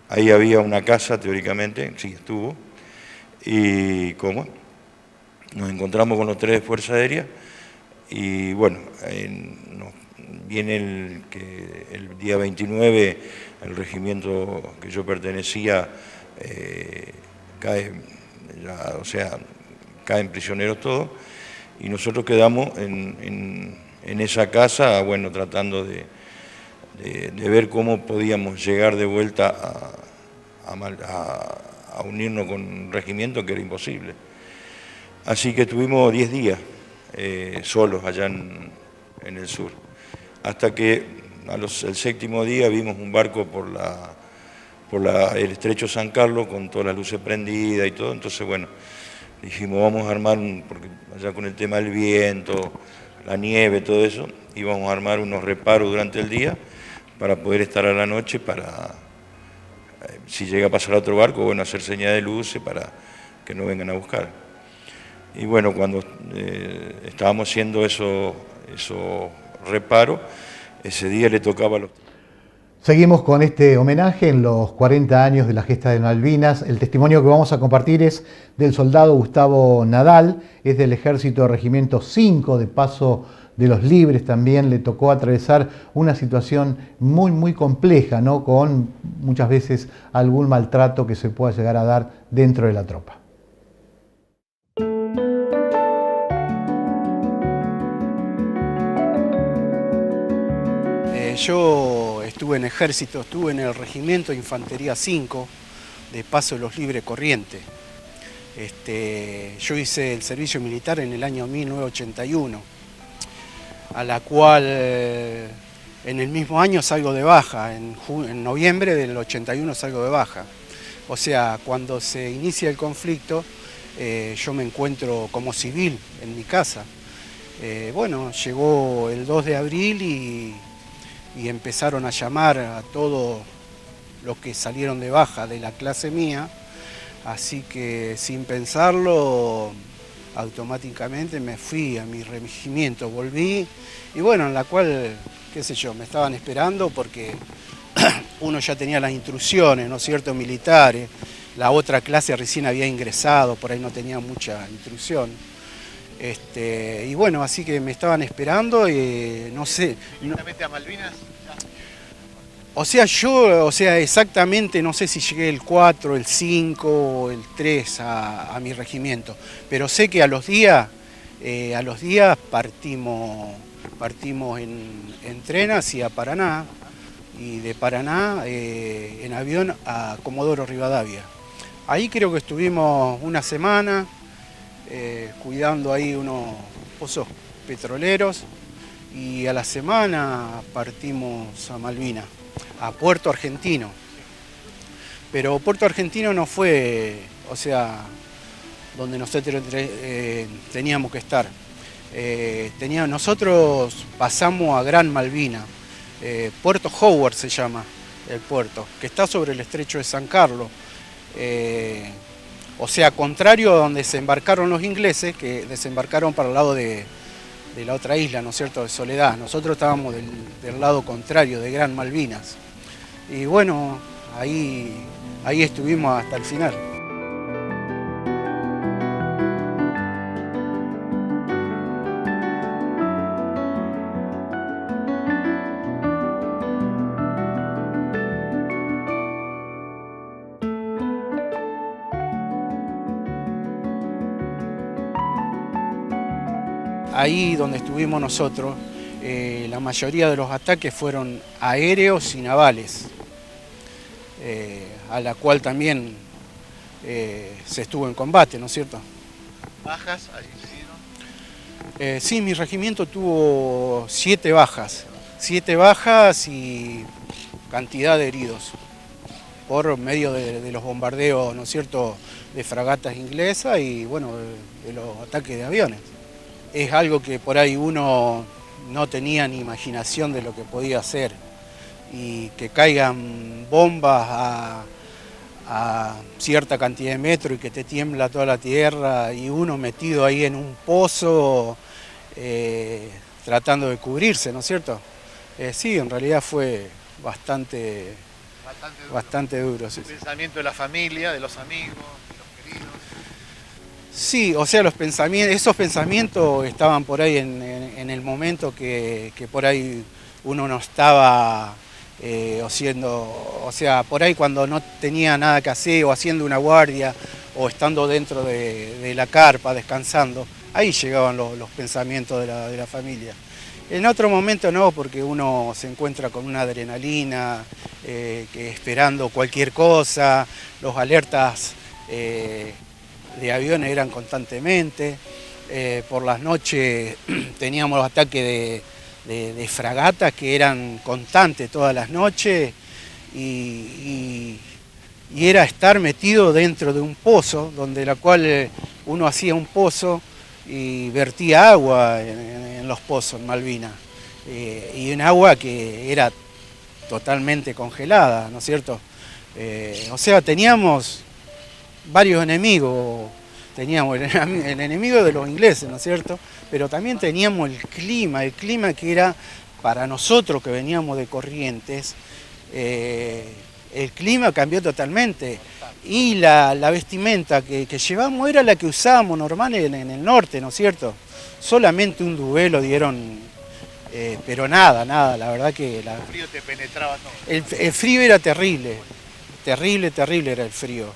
Ahí había una casa, teóricamente, sí estuvo, y ¿cómo? Nos encontramos con los 3 de Fuerza Aérea y bueno, viene el día 29, el regimiento que yo pertenecía cae, o sea, caen prisioneros todos, y nosotros quedamos en esa casa, bueno, tratando de ver cómo podíamos llegar de vuelta a unirnos con un regimiento, que era imposible. Así que estuvimos 10 días solos allá en el sur, hasta que el 7º día vimos un barco por el estrecho San Carlos con todas las luces prendidas y todo. Entonces, bueno, dijimos, vamos a armar, porque allá con el tema del viento, la nieve, todo eso, íbamos a armar unos reparos durante el día para poder estar a la noche, para, si llega a pasar otro barco, bueno, hacer señal de luces para que no vengan a buscar. Y bueno, cuando estábamos haciendo esos reparos, ese día le tocaba a los... Seguimos con este homenaje en los 40 años de la gesta de Malvinas. El testimonio que vamos a compartir es del soldado Gustavo Nadal, es del Ejército Regimiento 5 de Paso de los Libres. También le tocó atravesar una situación muy compleja, ¿no? Con muchas veces algún maltrato que se pueda llegar a dar dentro de la tropa. Yo estuve en ejército, estuve en el Regimiento de Infantería 5 de Paso de los Libres Corrientes. Yo hice el servicio militar en el año 1981, a la cual en el mismo año salgo de baja, en noviembre del 81 salgo de baja. O sea, cuando se inicia el conflicto, yo me encuentro como civil en mi casa. Bueno, llegó el 2 de abril y empezaron a llamar a todos los que salieron de baja de la clase mía, así que sin pensarlo, automáticamente me fui a mi regimiento, volví, y bueno, en la cual, qué sé yo, me estaban esperando porque uno ya tenía las instrucciones, ¿no es cierto?, militares, la otra clase recién había ingresado, por ahí no tenía mucha instrucción. Y bueno, así que me estaban esperando y no sé. ¿Directamente a Malvinas? O sea, yo, exactamente no sé si llegué el 4, el 5 o el 3 a mi regimiento, pero sé que a los días partimos en tren hacia Paraná, y de Paraná en avión a Comodoro Rivadavia. Ahí creo que estuvimos una semana, cuidando ahí unos pozos petroleros, y a la semana partimos a Malvinas, a Puerto Argentino. Pero Puerto Argentino no fue, o sea, donde nosotros teníamos que estar. Nosotros pasamos a Gran Malvina, Puerto Howard se llama el puerto, que está sobre el estrecho de San Carlos. O sea, contrario a donde se embarcaron los ingleses, que desembarcaron para el lado de la otra isla, ¿no es cierto?, de Soledad. Nosotros estábamos del lado contrario, de Gran Malvinas. Y bueno, ahí estuvimos hasta el final. Ahí donde estuvimos nosotros, la mayoría de los ataques fueron aéreos y navales, a la cual también se estuvo en combate, ¿no es cierto? ¿Bajas? Sí, mi regimiento tuvo 7 bajas. 7 bajas y cantidad de heridos por medio de los bombardeos, ¿no es cierto?, de fragatas inglesas y bueno, de los ataques de aviones. Es algo que por ahí uno no tenía ni imaginación de lo que podía hacer, y que caigan bombas a cierta cantidad de metros y que te tiembla toda la tierra y uno metido ahí en un pozo tratando de cubrirse, ¿no es cierto? Sí, en realidad fue bastante duro. Sí. El pensamiento de la familia, de los amigos, de los queridos. Sí, o sea, esos pensamientos estaban por ahí en el momento que por ahí uno no estaba o sea, por ahí cuando no tenía nada que hacer o haciendo una guardia o estando dentro de la carpa descansando, ahí llegaban los pensamientos de la familia. En otro momento no, porque uno se encuentra con una adrenalina, que esperando cualquier cosa, los alertas de aviones eran constantemente, por las noches teníamos los ataques de fragatas que eran constantes todas las noches y era estar metido dentro de un pozo, donde la cual uno hacía un pozo y vertía agua en los pozos en Malvinas, y un agua que era totalmente congelada, ¿no es cierto? O sea, teníamos varios enemigos, teníamos el enemigo de los ingleses, ¿no es cierto? Pero también teníamos el clima que era para nosotros que veníamos de Corrientes, el clima cambió totalmente y la vestimenta que llevamos era la que usábamos normal en el norte, ¿no es cierto? Solamente un duelo dieron, pero nada, la verdad que... El frío te penetraba todo. El frío era terrible era el frío.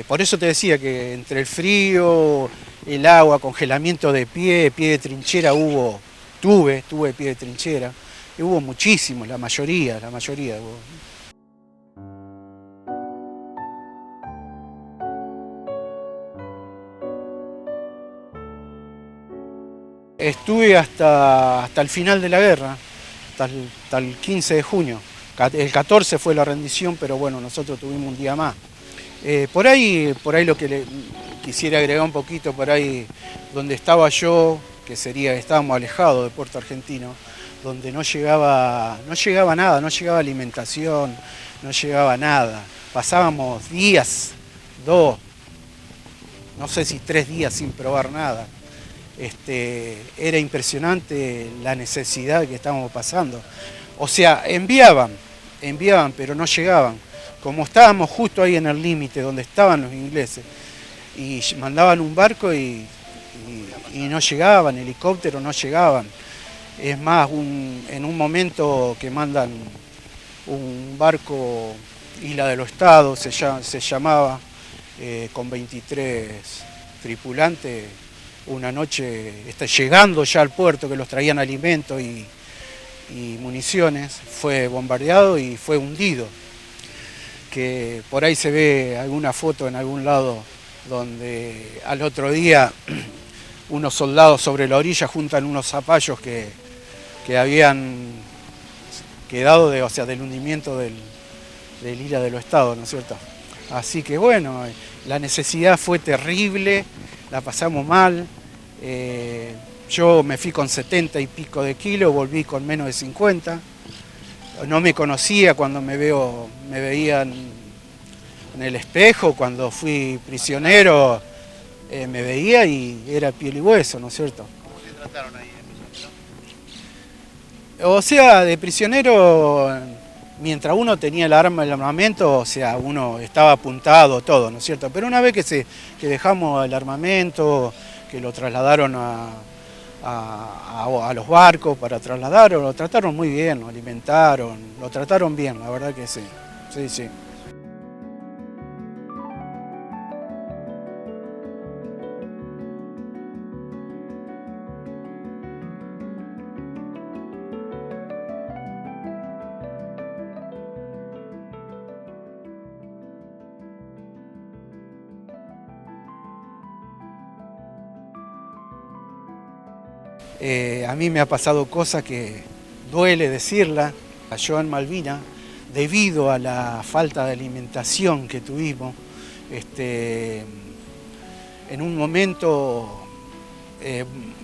Por eso te decía que entre el frío, el agua, congelamiento de pie de trinchera tuve pie de trinchera, y hubo muchísimos, la mayoría hubo. Estuve hasta el final de la guerra, hasta el 15 de junio. El 14 fue la rendición, pero bueno, nosotros tuvimos un día más. Por ahí lo que quisiera agregar un poquito, por ahí donde estaba yo, que estábamos alejados de Puerto Argentino, donde no llegaba nada, no llegaba alimentación, no llegaba nada. Pasábamos días, 2, no sé si 3 días sin probar nada. Era impresionante la necesidad que estábamos pasando. O sea, enviaban, pero no llegaban. Como estábamos justo ahí en el límite donde estaban los ingleses, y mandaban un barco y no llegaban, helicópteros no llegaban. Es más, en un momento que mandan un barco Isla de los Estados, se llamaba, con 23 tripulantes, una noche llegando ya al puerto, que los traían alimentos y municiones, fue bombardeado y fue hundido. Que por ahí se ve alguna foto en algún lado donde al otro día unos soldados sobre la orilla juntan unos zapallos que habían quedado del hundimiento del Isla de los Estados, ¿no es cierto? Así que bueno, la necesidad fue terrible, la pasamos mal. Yo me fui con 70 y pico de kilos, volví con menos de 50. No me conocía cuando me veían en el espejo, cuando fui prisionero, me veía y era piel y hueso, ¿no es cierto? ¿Cómo te trataron ahí? O sea, de prisionero, mientras uno tenía el armamento, o sea, uno estaba apuntado, todo, ¿no es cierto? Pero una vez que dejamos el armamento, que lo trasladaron a los barcos para trasladarlo, lo trataron muy bien, lo alimentaron, lo trataron bien, la verdad que sí, sí. A mí me ha pasado cosas que duele decirla. Yo en Malvinas, debido a la falta de alimentación que tuvimos, en un momento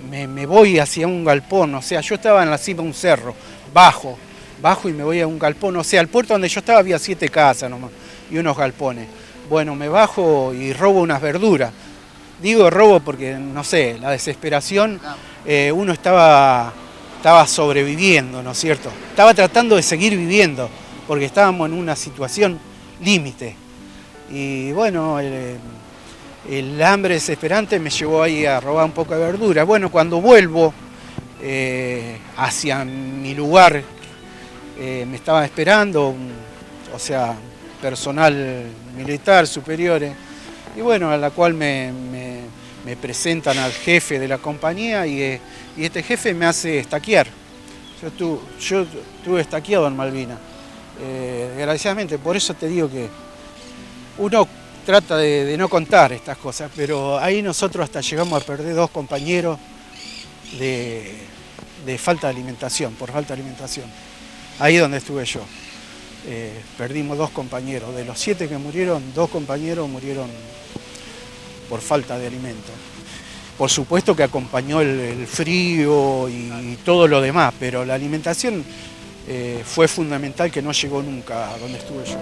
me voy hacia un galpón, o sea, yo estaba en la cima de un cerro, bajo, bajo y me voy a un galpón, o sea, al puerto donde yo estaba había 7 casas nomás y unos galpones. Bueno, me bajo y robo unas verduras. Digo robo porque, no sé, la desesperación, uno estaba sobreviviendo, ¿no es cierto? Estaba tratando de seguir viviendo, porque estábamos en una situación límite. Y bueno, el hambre desesperante me llevó ahí a robar un poco de verdura. Bueno, cuando vuelvo hacia mi lugar, me estaban esperando, o sea, personal militar, superiores, y bueno, a la cual me presentan al jefe de la compañía y este jefe me hace estaquear. Yo estuve estaqueado en Malvinas, desgraciadamente, por eso te digo que uno trata de no contar estas cosas, pero ahí nosotros hasta llegamos a perder 2 compañeros de falta de alimentación, por falta de alimentación. Ahí donde estuve yo. Perdimos 2 compañeros. De los 7 que murieron, 2 compañeros murieron por falta de alimento. Por supuesto que acompañó el frío y todo lo demás, pero la alimentación fue fundamental, que no llegó nunca a donde estuve yo.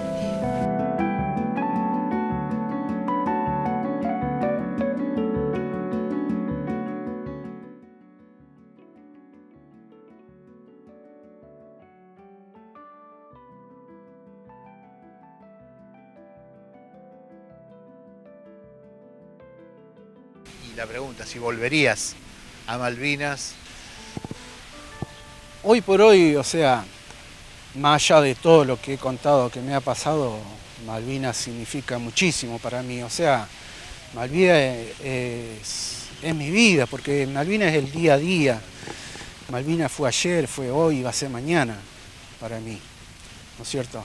La pregunta, si volverías a Malvinas. Hoy por hoy, o sea, más allá de todo lo que he contado que me ha pasado, Malvinas significa muchísimo para mí. O sea, Malvinas es mi vida, porque Malvinas es el día a día. Malvinas fue ayer, fue hoy y va a ser mañana para mí, ¿no es cierto?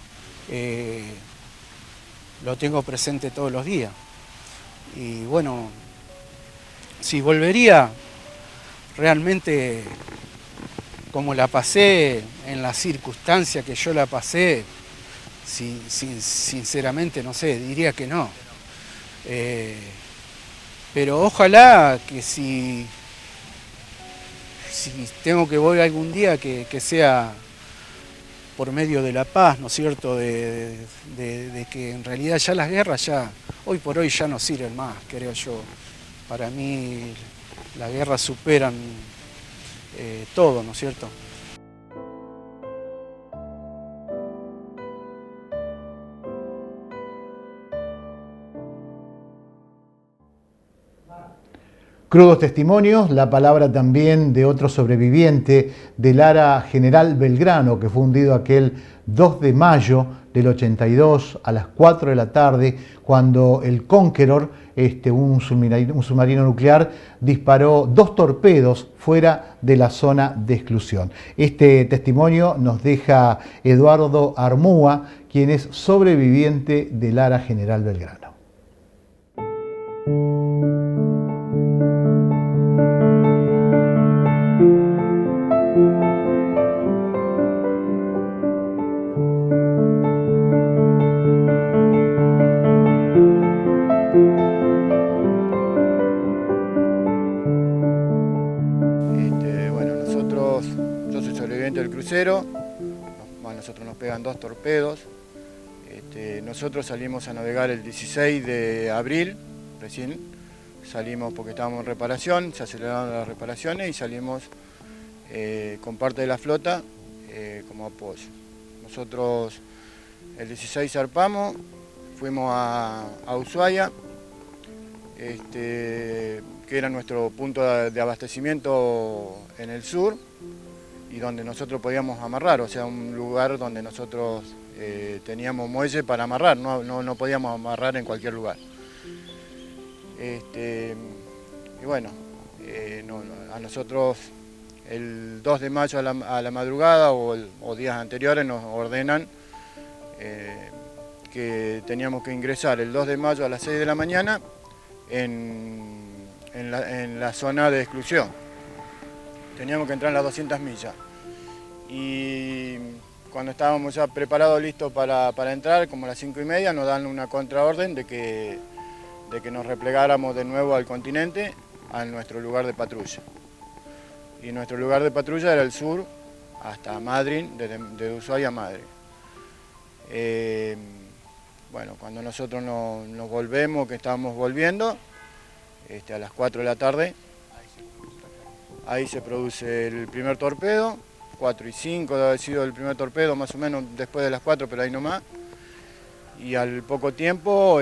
Lo tengo presente todos los días. Y bueno, si volvería, realmente como la pasé, en las circunstancias que yo la pasé, sinceramente no sé, diría que no. Pero ojalá que si tengo que volver algún día, que sea por medio de la paz, ¿no es cierto? De que en realidad ya las guerras hoy por hoy ya no sirven más, creo yo. Para mí las guerras superan todo, ¿no es cierto? Crudos testimonios, la palabra también de otro sobreviviente del ARA General Belgrano, que fue hundido aquel 2 de mayo del 82 a las 4 de la tarde, cuando el Conqueror, un submarino nuclear, disparó 2 torpedos fuera de la zona de exclusión. Este testimonio nos deja Eduardo Armúa, quien es sobreviviente del ARA General Belgrano. Bueno, nosotros nos pegan 2 torpedos. Nosotros salimos a navegar el 16 de abril, recién salimos porque estábamos en reparación, se aceleraron las reparaciones y salimos con parte de la flota como apoyo. Nosotros el 16 zarpamos, fuimos a Ushuaia, que era nuestro punto de abastecimiento en el sur, y donde nosotros podíamos amarrar, o sea, un lugar donde nosotros teníamos muelle para amarrar, no podíamos amarrar en cualquier lugar. Y bueno, a nosotros el 2 de mayo a la madrugada o días anteriores nos ordenan que teníamos que ingresar el 2 de mayo a las 6 de la mañana en la zona de exclusión. Teníamos que entrar en las 200 millas. Y cuando estábamos ya preparados, listos para entrar, como a las 5:30, nos dan una contraorden de que nos replegáramos de nuevo al continente, a nuestro lugar de patrulla. Y nuestro lugar de patrulla era el sur, hasta Madryn, de Ushuaia a Madryn. Bueno, cuando nosotros nos volvemos, que estábamos volviendo, a las 4 de la tarde, ahí se produce el primer torpedo, 4 y 5 debe haber sido el primer torpedo, más o menos después de las 4, pero ahí nomás. Y al poco tiempo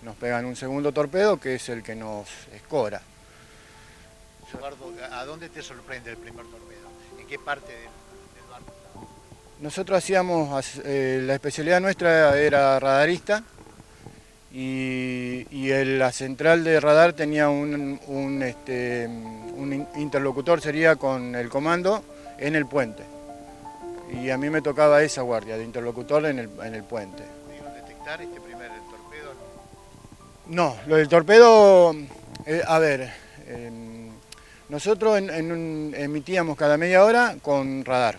nos pegan un segundo torpedo, que es el que nos escora. Eduardo, ¿a dónde te sorprende el primer torpedo? ¿En qué parte del barco? Nosotros hacíamos, la especialidad nuestra era radarista y la central de radar tenía un interlocutor, sería con el comando en el puente. Y a mí me tocaba esa guardia de interlocutor en el puente. ¿Pudieron detectar este primer torpedo? No, lo del torpedo, nosotros emitíamos cada media hora con radar.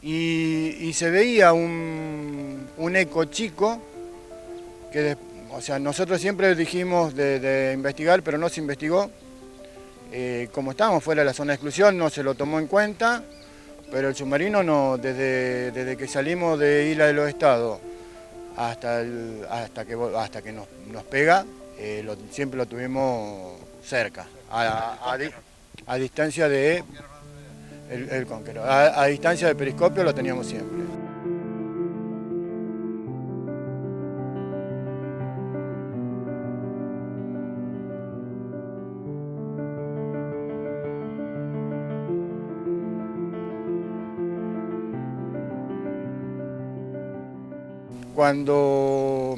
Y se veía un eco chico, o sea, nosotros siempre dijimos de investigar, pero no se investigó. Como estábamos fuera de la zona de exclusión, no se lo tomó en cuenta, pero el submarino no, desde que salimos de Isla de los Estados hasta que nos pega, siempre lo tuvimos cerca, a distancia de... El Conqueror. A distancia de periscopio lo teníamos siempre. Cuando,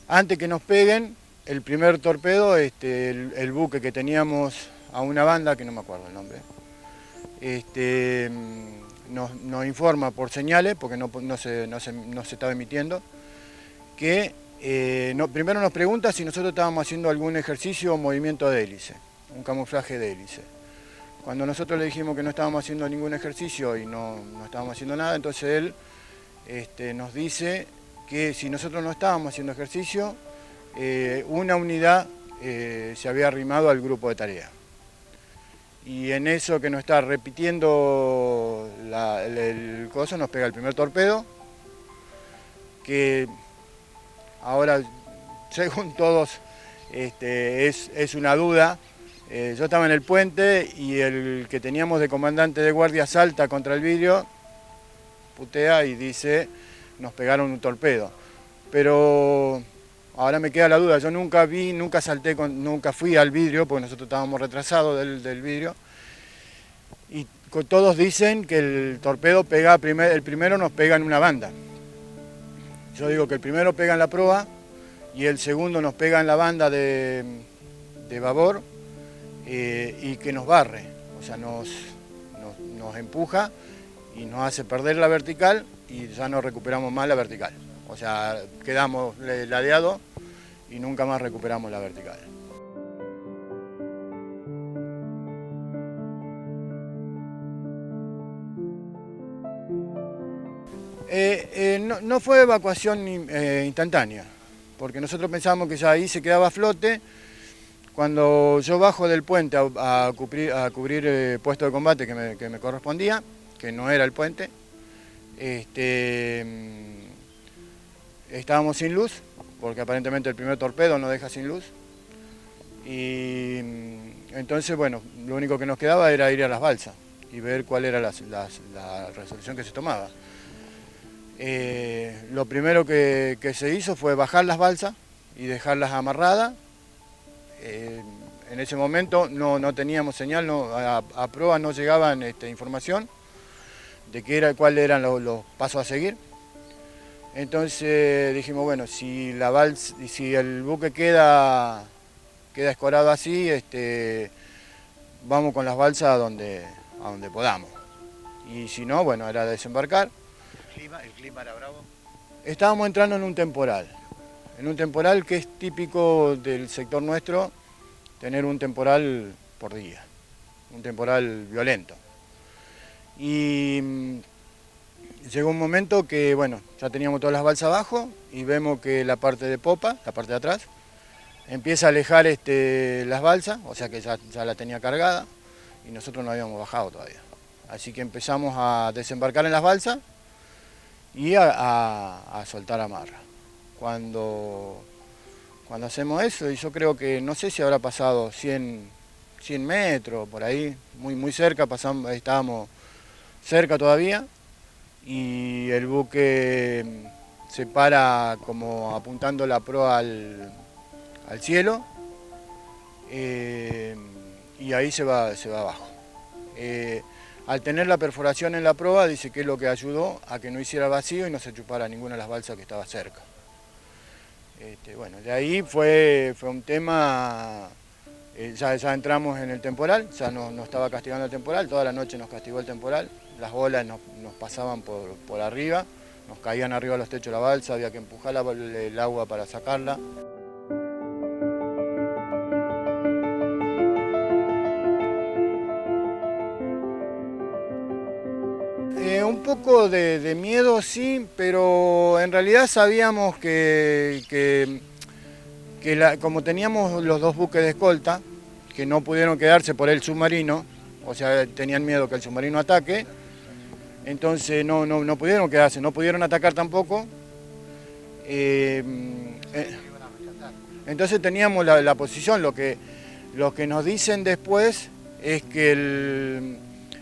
antes que nos peguen, el primer torpedo, el buque que teníamos a una banda, que no me acuerdo el nombre, nos informa por señales, porque no se estaba emitiendo, que primero nos pregunta si nosotros estábamos haciendo algún ejercicio o movimiento de hélice, un camuflaje de hélice. Cuando nosotros le dijimos que no estábamos haciendo ningún ejercicio y no estábamos haciendo nada, entonces él nos dice que si nosotros no estábamos haciendo ejercicio, una unidad se había arrimado al grupo de tarea. Y en eso que nos está repitiendo el coso, nos pega el primer torpedo, que ahora, según todos, es una duda. Yo estaba en el puente y el que teníamos de comandante de guardia salta contra el vidrio, putea y dice, nos pegaron un torpedo. Pero ahora me queda la duda, yo nunca fui al vidrio, porque nosotros estábamos retrasados del vidrio, y todos dicen que el torpedo pega, el primero nos pega en una banda. Yo digo que el primero pega en la proa y el segundo nos pega en la banda de babor y que nos barre, o sea, nos empuja y nos hace perder la vertical y ya no recuperamos más la vertical. O sea, quedamos ladeados y nunca más recuperamos la vertical. No fue evacuación instantánea, porque nosotros pensábamos que ya ahí se quedaba a flote. Cuando yo bajo del puente a cubrir puesto de combate que me correspondía, que no era el puente, estábamos sin luz, porque aparentemente el primer torpedo nos deja sin luz. Y entonces, bueno, lo único que nos quedaba era ir a las balsas y ver cuál era la resolución que se tomaba. Lo primero que se hizo fue bajar las balsas y dejarlas amarradas. En ese momento no teníamos señal, a proa no llegaban información de cuáles eran los pasos a seguir. Entonces dijimos, bueno, si el buque queda escorado así, vamos con las balsas a donde podamos. Y si no, bueno, era desembarcar. ¿El clima era bravo? Estábamos entrando en un temporal que es típico del sector nuestro, tener un temporal por día, un temporal violento. Y llegó un momento que, bueno, ya teníamos todas las balsas abajo y vemos que la parte de popa, la parte de atrás, empieza a alejar las balsas, o sea que ya la tenía cargada, y nosotros no habíamos bajado todavía. Así que empezamos a desembarcar en las balsas y a soltar amarra. Cuando hacemos eso, y yo creo que, no sé si habrá pasado 100 metros por ahí, muy cerca, estábamos cerca todavía, y el buque se para como apuntando la proa al cielo, y ahí se va abajo. Al tener la perforación en la proa, dice que es lo que ayudó a que no hiciera vacío y no se chupara ninguna de las balsas que estaba cerca. Bueno, de ahí fue un tema, ya entramos en el temporal, ya no estaba castigando el temporal, toda la noche nos castigó el temporal, las olas nos pasaban por arriba, nos caían arriba los techos de la balsa, había que empujar el agua para sacarla. Un poco de miedo sí, pero en realidad sabíamos que como teníamos los dos buques de escolta, que no pudieron quedarse por el submarino, o sea, tenían miedo que el submarino ataque, entonces no pudieron quedarse, no pudieron atacar tampoco. Entonces teníamos la posición, lo que nos dicen después es que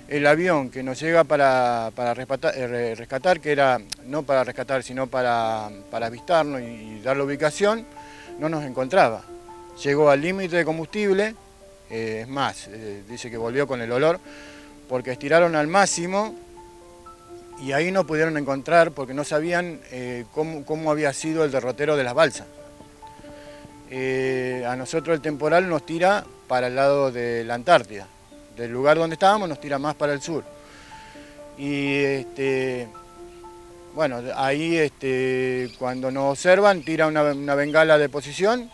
el avión que nos llega para rescatar, que era no para rescatar, sino para avistarnos y dar la ubicación, no nos encontraba. Llegó al límite de combustible, es más, dice que volvió con el olor, porque estiraron al máximo y ahí no pudieron encontrar porque no sabían cómo había sido el derrotero de las balsas. A nosotros el temporal nos tira para el lado de la Antártida. Del lugar donde estábamos nos tira más para el sur. Y bueno, ahí cuando nos observan tira una bengala de posición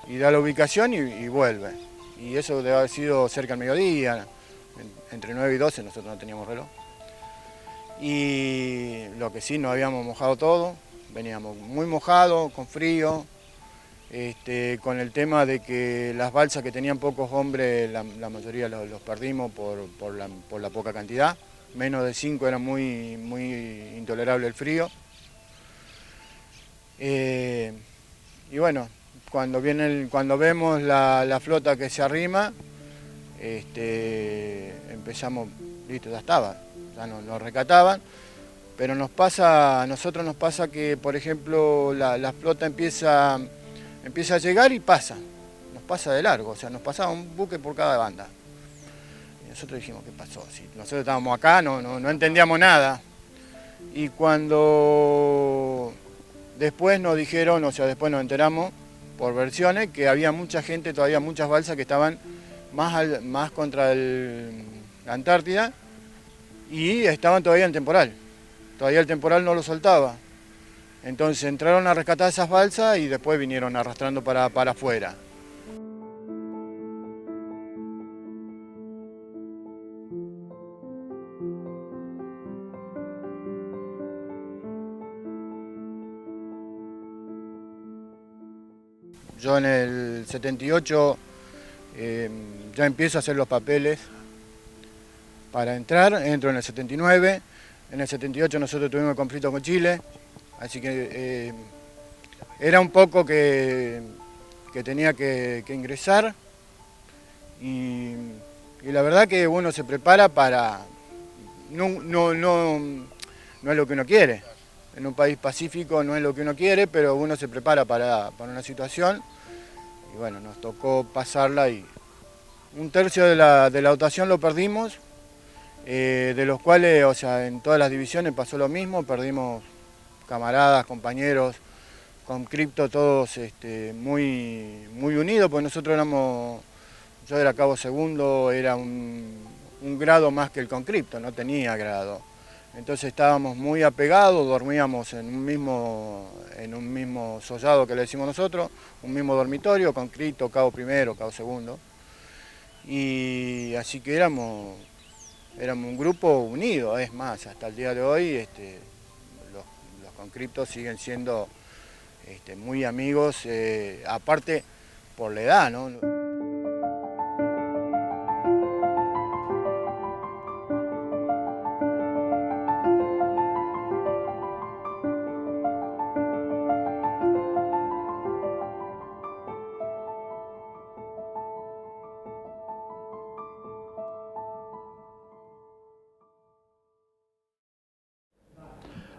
y da la ubicación y vuelve. Y eso debe haber sido cerca del mediodía, entre 9 y 12, nosotros no teníamos reloj. Y lo que sí, nos habíamos mojado todo, veníamos muy mojados, con frío. Con el tema de que las balsas que tenían pocos hombres, la mayoría los perdimos por la poca cantidad. Menos de 5 era muy intolerable el frío. Y bueno, cuando vemos la flota que se arrima, empezamos, listo, ya estaba, ya nos rescataban. Pero a nosotros nos pasa que, por ejemplo, la flota empieza a llegar y nos pasa de largo, o sea, nos pasaba un buque por cada banda. Y nosotros dijimos, ¿qué pasó? Si nosotros estábamos acá, no entendíamos nada. Y cuando después nos dijeron, o sea, después nos enteramos por versiones, que había mucha gente, todavía muchas balsas que estaban más contra la Antártida y estaban todavía en temporal. Todavía el temporal no lo soltaba. Entonces entraron a rescatar esas balsas y después vinieron arrastrando para afuera. Yo en el 78 ya empiezo a hacer los papeles para entro en el 79. En el 78 nosotros tuvimos el conflicto con Chile. Así que era un poco que tenía que ingresar y la verdad que uno se prepara para... No es lo que uno quiere. En un país pacífico no es lo que uno quiere, pero uno se prepara para una situación y bueno, nos tocó pasarla y 1/3 de la dotación lo perdimos, de los cuales, o sea, en todas las divisiones pasó lo mismo, perdimos camaradas, compañeros, con Cripto todos muy unidos, porque nosotros yo era cabo segundo, era un grado más que el Concripto, no tenía grado. Entonces estábamos muy apegados, dormíamos en un mismo sollado que le decimos nosotros, un mismo dormitorio, Concripto, cabo primero, cabo segundo. Y así que éramos un grupo unido, es más, hasta el día de hoy los Concriptos siguen siendo muy amigos, aparte por la edad, ¿no?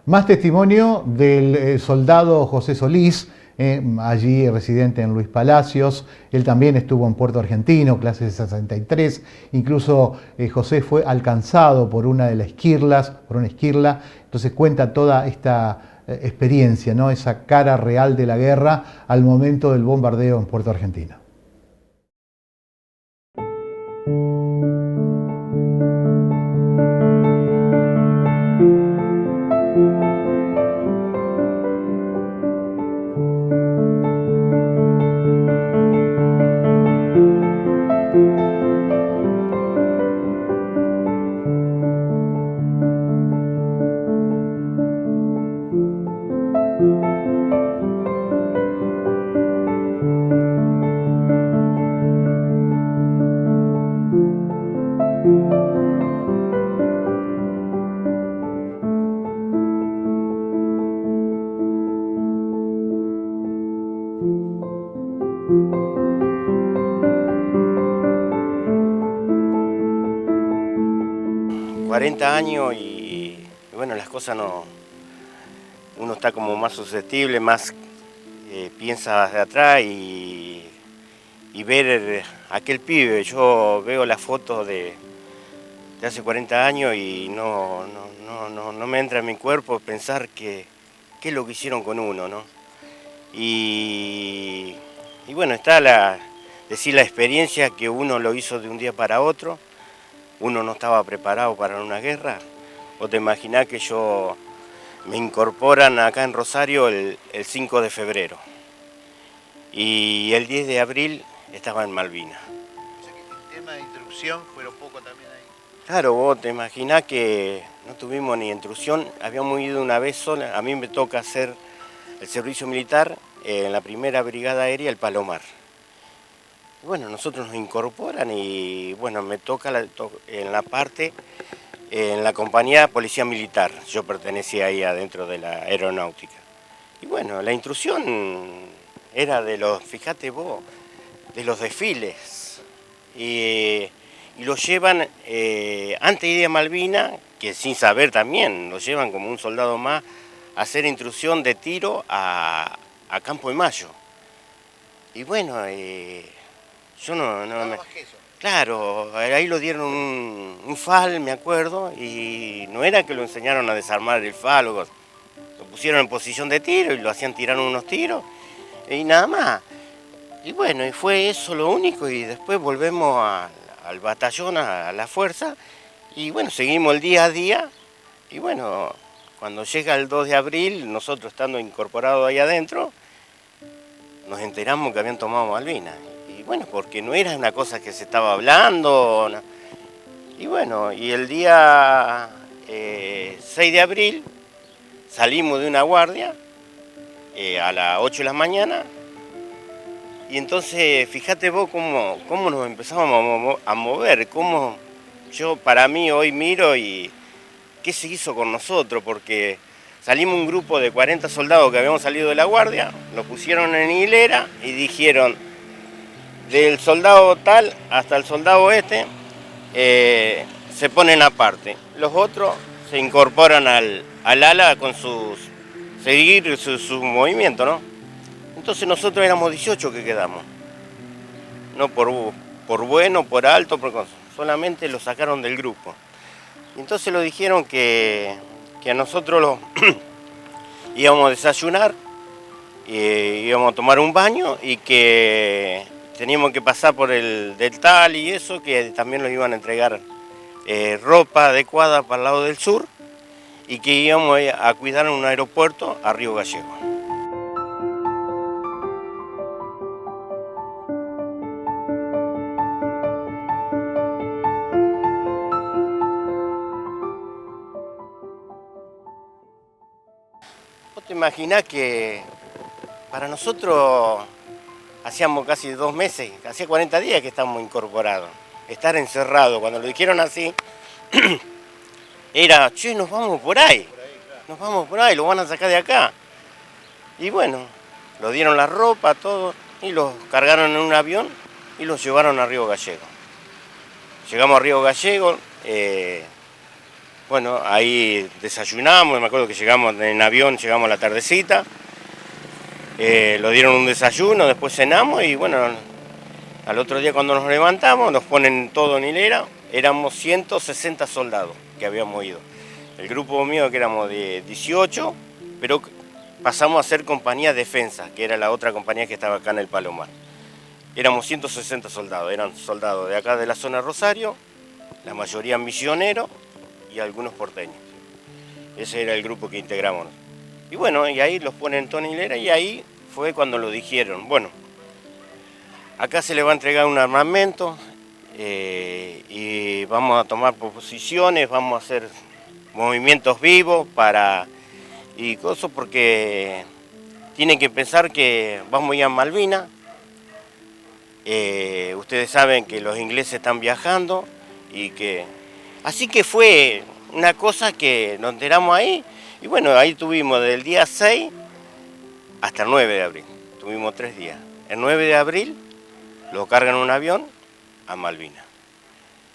Más testimonio del soldado José Solís, allí residente en Luis Palacios. Él también estuvo en Puerto Argentino, clase de 63. Incluso José fue alcanzado por una esquirla. Entonces cuenta toda esta experiencia, ¿no? Esa cara real de la guerra al momento del bombardeo en Puerto Argentino. ...40 años y bueno, las cosas no... Uno está como más susceptible, más piensa de atrás y ver aquel pibe. Yo veo las fotos de hace 40 años y no me entra en mi cuerpo pensar qué es lo que hicieron con uno, ¿no? Y bueno, está decir la experiencia que uno lo hizo de un día para otro. Uno no estaba preparado para una guerra. ¿O te imaginás que me incorporan acá en Rosario el 5 de febrero? Y el 10 de abril estaba en Malvinas. O sea que el tema de instrucción fueron poco también ahí. Claro, vos te imaginás que no tuvimos ni instrucción. Habíamos ido una vez sola. A mmí me toca hacer el servicio militar en la primera brigada aérea, el Palomar. Bueno, nosotros nos incorporan y bueno, me toca en la compañía Policía Militar. Yo pertenecía ahí adentro de la aeronáutica. Y bueno, la instrucción era fíjate vos, de los desfiles. Y lo llevan, antes de ir a Malvinas, que sin saber también, lo llevan como un soldado más, a hacer instrucción de tiro a Campo de Mayo. Y bueno, yo claro, ahí lo dieron un FAL, me acuerdo, y no era que lo enseñaron a desarmar el FAL, lo pusieron en posición de tiro y lo hacían tirar unos tiros, y nada más. Y bueno, y fue eso lo único, y después volvemos al batallón, a la fuerza, y bueno, seguimos el día a día, y bueno, cuando llega el 2 de abril, nosotros estando incorporados ahí adentro, nos enteramos que habían tomado Malvinas. Y bueno, porque no era una cosa que se estaba hablando. No. Y bueno, y el día 6 de abril salimos de una guardia a las 8 de la mañana. Y entonces, fíjate vos cómo nos empezamos a mover, cómo yo para mí hoy miro y qué se hizo con nosotros, porque salimos un grupo de 40 soldados que habíamos salido de la guardia, nos pusieron en hilera y dijeron, del soldado tal hasta el soldado este, se ponen aparte. Los otros se incorporan al ala con seguir su movimiento, ¿no? Entonces nosotros éramos 18 que quedamos. No por bueno, por alto, solamente lo sacaron del grupo. Y entonces lo dijeron que a nosotros íbamos a desayunar, íbamos a tomar un baño y que teníamos que pasar por el Deltal y eso, que también nos iban a entregar ropa adecuada para el lado del sur y que íbamos a cuidar en un aeropuerto a Río Gallego. ¿Vos te imaginás que para nosotros hacíamos casi 2 meses, hacía 40 días que estamos incorporados, estar encerrados, cuando lo dijeron así, era, che, nos vamos por ahí, nos vamos por ahí, lo van a sacar de acá. Y bueno, nos dieron la ropa, todo, y los cargaron en un avión y los llevaron a Río Gallego. Llegamos a Río Gallego, Bueno, ahí desayunamos, me acuerdo que llegamos en avión, llegamos a la tardecita, nos dieron un desayuno, después cenamos y bueno, al otro día cuando nos levantamos nos ponen todo en hilera, éramos 160 soldados que habíamos ido. El grupo mío que éramos de 18, pero pasamos a ser compañía defensa, que era la otra compañía que estaba acá en el Palomar. Éramos 160 soldados, eran soldados de acá de la zona Rosario, la mayoría misioneros y algunos porteños. Ese era el grupo que integramos. Y bueno, y ahí los ponen en toda hilera y ahí fue cuando lo dijeron. Bueno, acá se le va a entregar un armamento y vamos a tomar posiciones, vamos a hacer movimientos vivos y cosas porque tienen que pensar que vamos a ir a Malvinas. Ustedes saben que los ingleses están viajando y que... Así que fue una cosa que nos enteramos ahí y bueno, ahí tuvimos del día 6 hasta el 9 de abril, tuvimos 3 días. El 9 de abril lo cargan en un avión a Malvinas.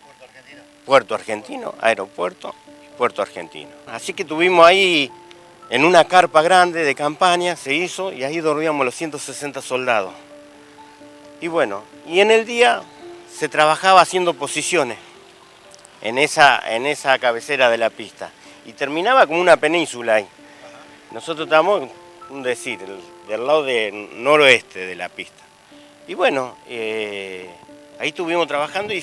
¿Puerto Argentino? Puerto Argentino, aeropuerto, Puerto Argentino. Así que tuvimos ahí en una carpa grande de campaña, se hizo y ahí dormíamos los 160 soldados. Y bueno, y en el día se trabajaba haciendo posiciones en esa cabecera de la pista. Y terminaba como una península ahí. Nosotros estábamos, del lado noroeste de la pista. Y bueno, ahí estuvimos trabajando y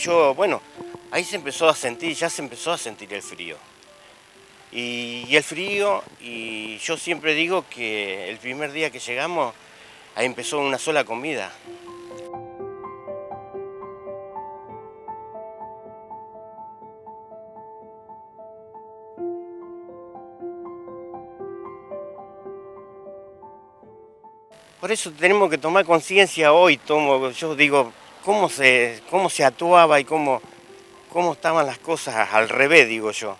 ahí se empezó a sentir, ya se empezó a sentir el frío. Y el frío, y yo siempre digo que el primer día que llegamos, ahí empezó una sola comida. Por eso tenemos que tomar conciencia hoy, yo digo, cómo se actuaba y cómo estaban las cosas al revés, digo yo.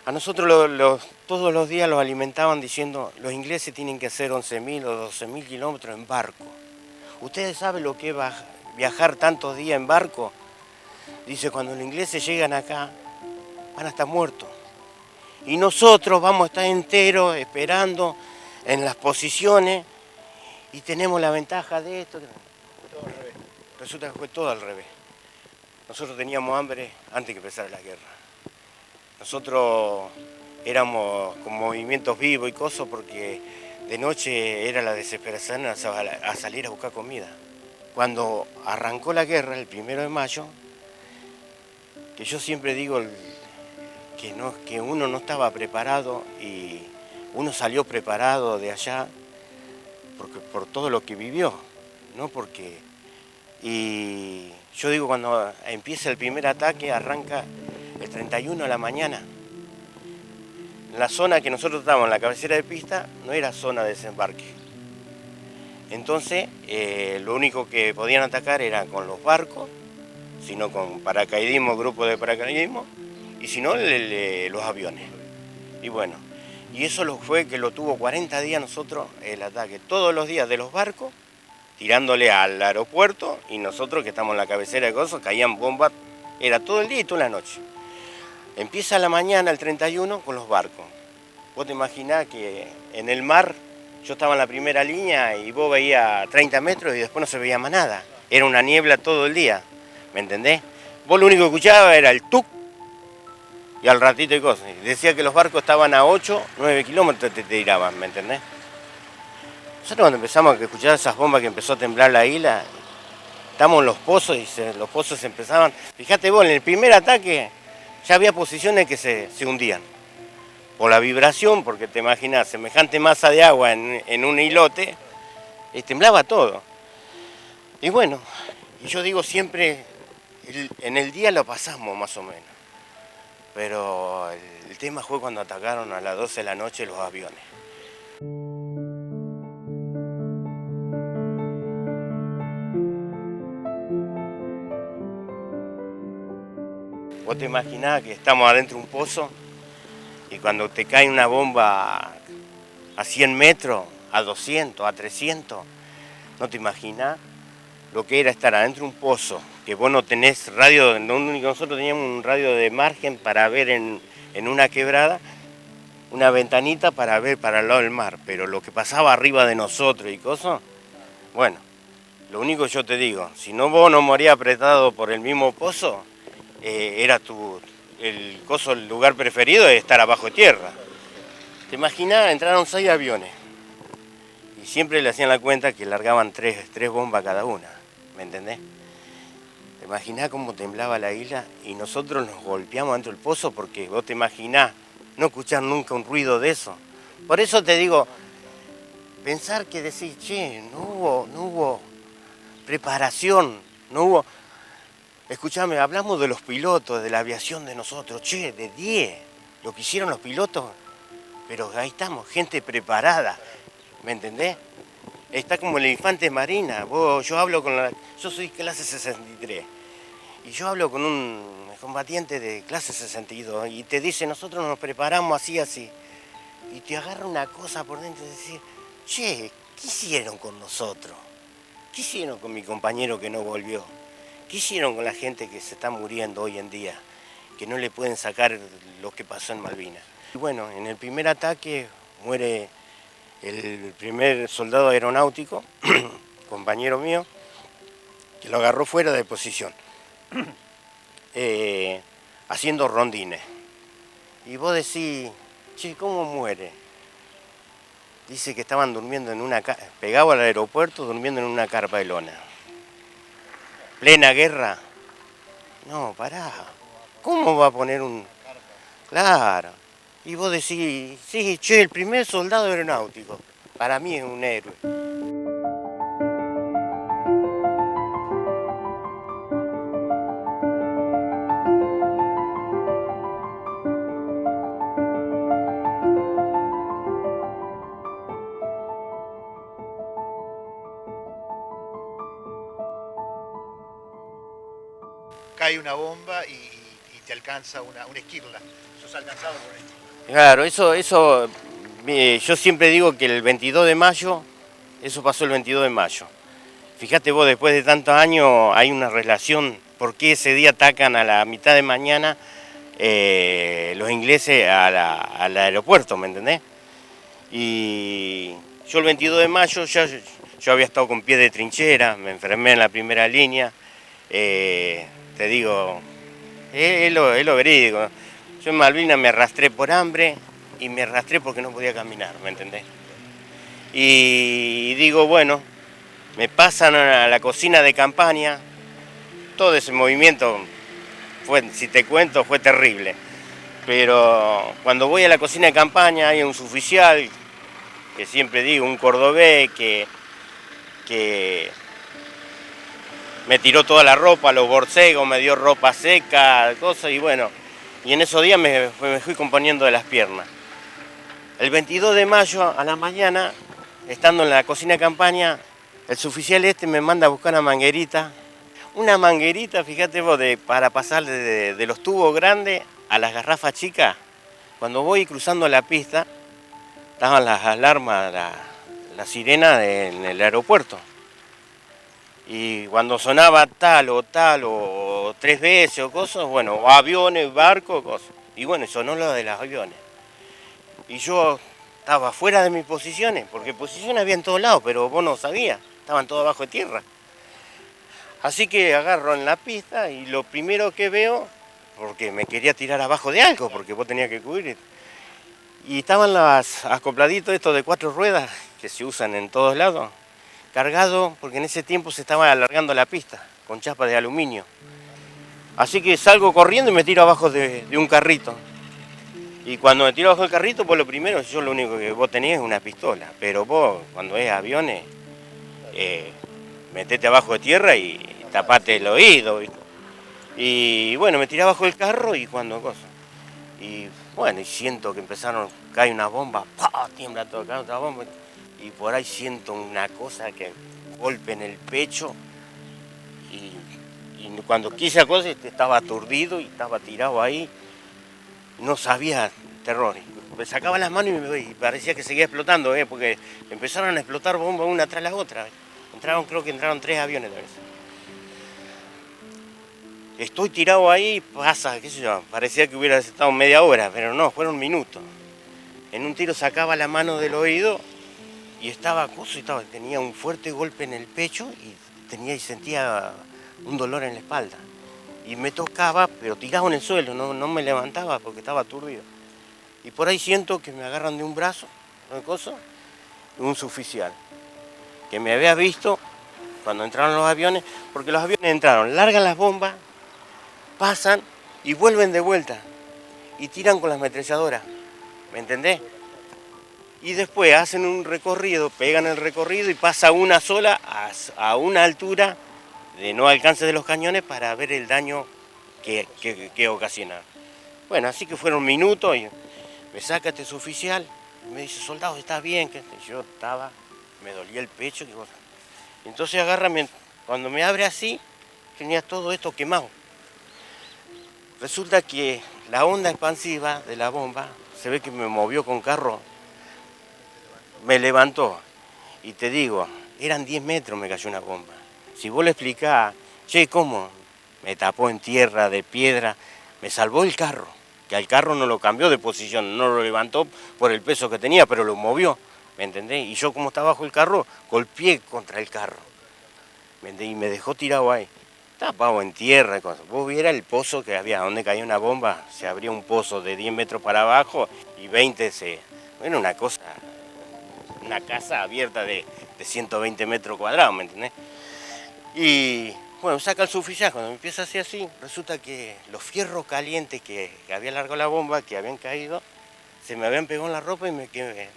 A nosotros todos los días los alimentaban diciendo, los ingleses tienen que hacer 11.000 o 12.000 kilómetros en barco. ¿Ustedes saben lo que es viajar tantos días en barco? Dice, cuando los ingleses llegan acá, van a estar muertos. Y nosotros vamos a estar enteros esperando en las posiciones y tenemos la ventaja de esto. Todo al revés. Resulta que fue todo al revés. Nosotros teníamos hambre antes que empezara la guerra. Nosotros éramos con movimientos vivos y cosas porque de noche era la desesperación a salir a buscar comida. Cuando arrancó la guerra, el 1 de mayo, que yo siempre digo que uno no estaba preparado y uno salió preparado de allá por todo lo que vivió, ¿no? Y yo digo, cuando empieza el primer ataque, arranca el 31 a la mañana. La zona que nosotros estábamos en la cabecera de pista no era zona de desembarque. Entonces, lo único que podían atacar era con los barcos, sino con paracaidismo, grupos de paracaidismo, y si no, los aviones. Y bueno, y eso fue que lo tuvo 40 días nosotros el ataque, todos los días de los barcos, tirándole al aeropuerto, y nosotros que estamos en la cabecera de cosas, caían bombas, era todo el día y toda la noche. Empieza la mañana, el 31, con los barcos. Vos te imaginás que en el mar, yo estaba en la primera línea y vos veías 30 metros y después no se veía más nada. Era una niebla todo el día, ¿me entendés? Vos lo único que escuchabas era el tuc y al ratito y cosas. Decía que los barcos estaban a 8, 9 kilómetros te tiraban, ¿me entendés? Nosotros cuando empezamos a escuchar esas bombas que empezó a temblar la isla, estamos en los pozos y los pozos se empezaban... Fíjate vos, en el primer ataque ya había posiciones que se hundían. Por la vibración, porque te imaginas, semejante masa de agua en un islote, temblaba todo. Y bueno, y yo digo siempre, en el día lo pasamos más o menos. Pero el tema fue cuando atacaron a las 12 de la noche los aviones. Vos te imaginás que estamos adentro de un pozo y cuando te cae una bomba a 100 metros, a 200, a 300, no te imaginás lo que era estar adentro de un pozo, que vos no tenés radio, nosotros teníamos un radio de margen para ver en en una quebrada, una ventanita para ver para el lado del mar, pero lo que pasaba arriba de nosotros y cosas, bueno, lo único que yo te digo, si no vos no morías apretado por el mismo pozo, era el lugar preferido de estar abajo de tierra. ¿Te imaginás? Entraron 6 aviones y siempre le hacían la cuenta que largaban 3 bombas cada una, ¿me entendés? ¿Te imaginás cómo temblaba la isla? Y nosotros nos golpeamos dentro del pozo porque vos te imaginás no escuchar nunca un ruido de eso. Por eso te digo, pensar que decís, che, no hubo preparación, no hubo... Escuchame, hablamos de los pilotos, de la aviación de nosotros, che, de 10, lo que hicieron los pilotos, pero ahí estamos, gente preparada, ¿me entendés? Está como el infante Marina, yo soy clase 63, y yo hablo con un combatiente de clase 62, y te dice, nosotros nos preparamos así, y te agarra una cosa por dentro y decir, che, ¿qué hicieron con nosotros? ¿Qué hicieron con mi compañero que no volvió? ¿Qué hicieron con la gente que se está muriendo hoy en día? Que no le pueden sacar lo que pasó en Malvinas. Y bueno, en el primer ataque muere el primer soldado aeronáutico, compañero mío, que lo agarró fuera de posición, haciendo rondines. Y vos decís, che, ¿cómo muere? Dice que estaban durmiendo pegado al aeropuerto, durmiendo en una carpa de lona. ¿Plena guerra? No, pará. ¿Cómo va a poner un...? Claro. Y vos decís, sí, che, el primer soldado aeronáutico. Para mí es un héroe. Cae una bomba y te alcanza una esquirla. Sos alcanzado por una esquirla. Claro, yo siempre digo que el 22 de mayo, eso pasó el 22 de mayo. Fíjate vos, después de tantos años hay una relación, ¿por qué ese día atacan a la mitad de mañana los ingleses al aeropuerto, ¿me entendés? Y yo el 22 de mayo yo había estado con pie de trinchera, me enfermé en la primera línea. Te digo, es lo verídico. Yo en Malvinas me arrastré por hambre y me arrastré porque no podía caminar, ¿me entendés? Y digo, bueno, me pasan a la cocina de campaña, todo ese movimiento, si te cuento, fue terrible. Pero cuando voy a la cocina de campaña hay un suboficial, que siempre digo, un cordobés, que me tiró toda la ropa, los borcegos, me dio ropa seca, cosas, y bueno, y en esos días me fui componiendo de las piernas. El 22 de mayo a la mañana, estando en la cocina de campaña, el suboficial me manda a buscar una manguerita, fíjate vos, para pasar de los tubos grandes a las garrafas chicas. Cuando voy cruzando la pista, estaban las alarmas, la sirena en el aeropuerto. Y cuando sonaba tal o 3 veces o cosas, bueno, o aviones, barcos, cosas. Y bueno, sonó lo de los aviones. Y yo estaba fuera de mis posiciones, porque posiciones había en todos lados, pero vos no sabías, estaban todos abajo de tierra. Así que agarro en la pista y lo primero que veo, porque me quería tirar abajo de algo, porque vos tenías que cubrir. Y estaban los acopladitos estos de 4 ruedas, que se usan en todos lados, cargado, porque en ese tiempo se estaba alargando la pista, con chapa de aluminio. Así que salgo corriendo y me tiro abajo de un carrito. Y cuando me tiro abajo del carrito, pues lo primero, lo único que vos tenés es una pistola. Pero vos, cuando es aviones, metete abajo de tierra y tapate el oído, ¿viste? Y bueno, me tiré abajo del carro y cuando cosa. Y bueno, y siento que cae una bomba, ¡pah! Tiembla todo, cae otra bomba. Y por ahí siento una cosa que golpe en el pecho. Y cuando quise cosa, estaba aturdido y estaba tirado ahí. No sabía, terror. Me sacaba las manos y parecía que seguía explotando, porque empezaron a explotar bombas una tras la otra. Creo que entraron 3 aviones de vez. Estoy tirado ahí, pasa, qué sé yo, parecía que hubiera estado media hora, pero no, fueron minutos. En un tiro sacaba la mano del oído y estaba acoso y tenía un fuerte golpe en el pecho y sentía un dolor en la espalda. Y me tocaba, pero tirado en el suelo, no me levantaba porque estaba aturdido. Y por ahí siento que me agarran de un brazo, un suboficial, que me había visto cuando entraron los aviones, porque los aviones entraron, largan las bombas, pasan y vuelven de vuelta y tiran con las ametralladoras, ¿me entendés? Y después hacen un recorrido, pegan el recorrido y pasa una sola a una altura de no alcance de los cañones para ver el daño que ocasiona. Bueno, así que fueron minutos y me saca este suboficial y me dice, soldado, ¿estás bien? Yo me dolía el pecho. Y entonces agarra, cuando me abre así, tenía todo esto quemado. Resulta que la onda expansiva de la bomba, se ve que me movió con carro, me levantó. Y te digo, eran 10 metros me cayó una bomba. Si vos le explicás, che, ¿cómo? Me tapó en tierra, de piedra, me salvó el carro, que al carro no lo cambió de posición, no lo levantó por el peso que tenía, pero lo movió, ¿me entendés? Y yo como estaba bajo el carro, golpeé contra el carro, ¿me entendés? Y me dejó tirado ahí. Tapado en tierra y cosas. Vos vieras el pozo que había, donde caía una bomba, se abría un pozo de 10 metros para abajo y 20 Bueno, una cosa, una casa abierta de 120 metros cuadrados, ¿me entendés? Y bueno, saca el suboficial, cuando me empieza a hacer así, resulta que los fierros calientes que había largado la bomba, que habían caído, se me habían pegado en la ropa y me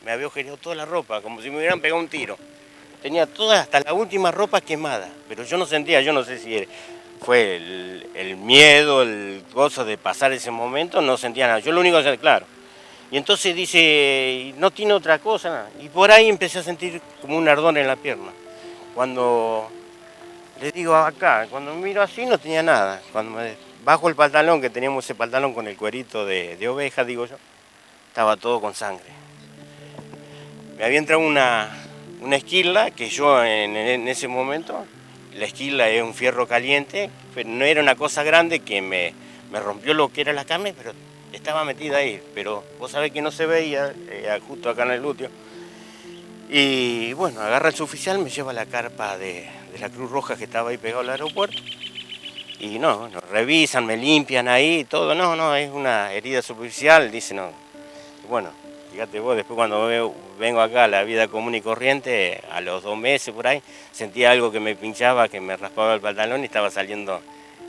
había agujereado toda la ropa, como si me hubieran pegado un tiro. Tenía toda, hasta la última ropa quemada, pero yo no sentía, yo no sé si fue el miedo, el gozo de pasar ese momento, no sentía nada. Yo lo único que sentía, claro. Y entonces dice, no tiene otra cosa, nada. Y por ahí empecé a sentir como un ardor en la pierna. Cuando le digo acá, cuando me miro así no tenía nada. Cuando me bajo el pantalón, que teníamos ese pantalón con el cuerito de oveja, digo yo, estaba todo con sangre. Me había entrado una esquirla, que yo en ese momento, la esquirla es un fierro caliente, pero no era una cosa grande que me rompió lo que era la carne, pero estaba metida ahí. Pero vos sabés que no se veía, justo acá en el glúteo. Y bueno, agarra el suboficial, me lleva a la carpa de la Cruz Roja que estaba ahí pegado al aeropuerto. Y no, revisan, me limpian ahí, todo. No, es una herida superficial, dice no. Bueno, fíjate vos, después cuando vengo acá a la vida común y corriente, a los 2 meses por ahí, sentía algo que me pinchaba, que me raspaba el pantalón y estaba saliendo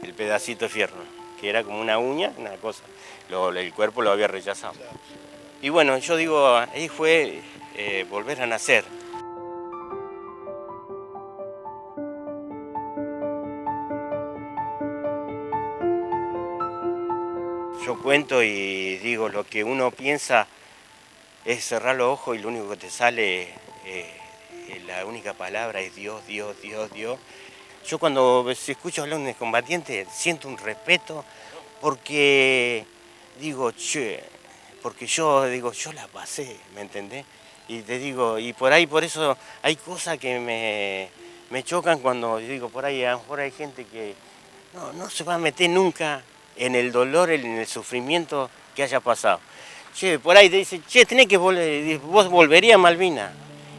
el pedacito de fierro, que era como una uña, una cosa. El cuerpo lo había rechazado. Y bueno, yo digo, ahí fue volver a nacer. Yo cuento y digo, lo que uno piensa es cerrar los ojos y lo único que te sale, la única palabra es Dios, Dios, Dios, Dios. Yo cuando escucho hablar de un combatiente siento un respeto porque digo, yo la pasé, ¿me entendés? Y te digo, y por eso hay cosas que me chocan cuando digo, por ahí a lo mejor hay gente que no se va a meter nunca en el dolor, en el sufrimiento que haya pasado. Che, por ahí te dice, che, tenés que volver, vos volverías a Malvinas.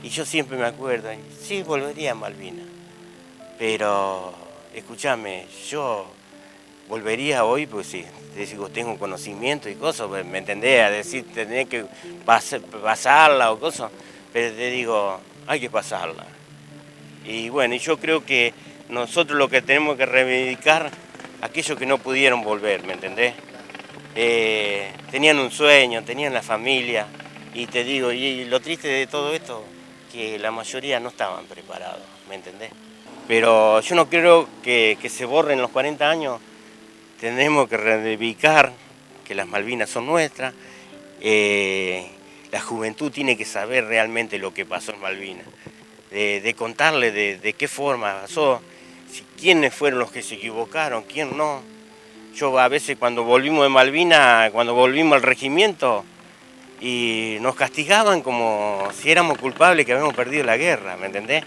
Y yo siempre me acuerdo, sí, volvería a Malvinas. Pero, escúchame, yo volvería hoy, pues sí, te digo, tengo conocimiento y cosas, ¿me entendés? A decir, tenés que pasarla o cosas, pero te digo, hay que pasarla. Y bueno, yo creo que nosotros lo que tenemos que reivindicar, aquellos que no pudieron volver, ¿me entendés? Tenían un sueño, tenían la familia, y te digo, y lo triste de todo esto, que la mayoría no estaban preparados, ¿me entendés? Pero yo no creo que se borren los 40 años, tenemos que reivindicar que las Malvinas son nuestras, la juventud tiene que saber realmente lo que pasó en Malvinas, de contarle de qué forma pasó, quiénes fueron los que se equivocaron, quién no. Yo a veces cuando volvimos de Malvinas, cuando volvimos al regimiento, y nos castigaban como si éramos culpables que habíamos perdido la guerra, ¿me entendés?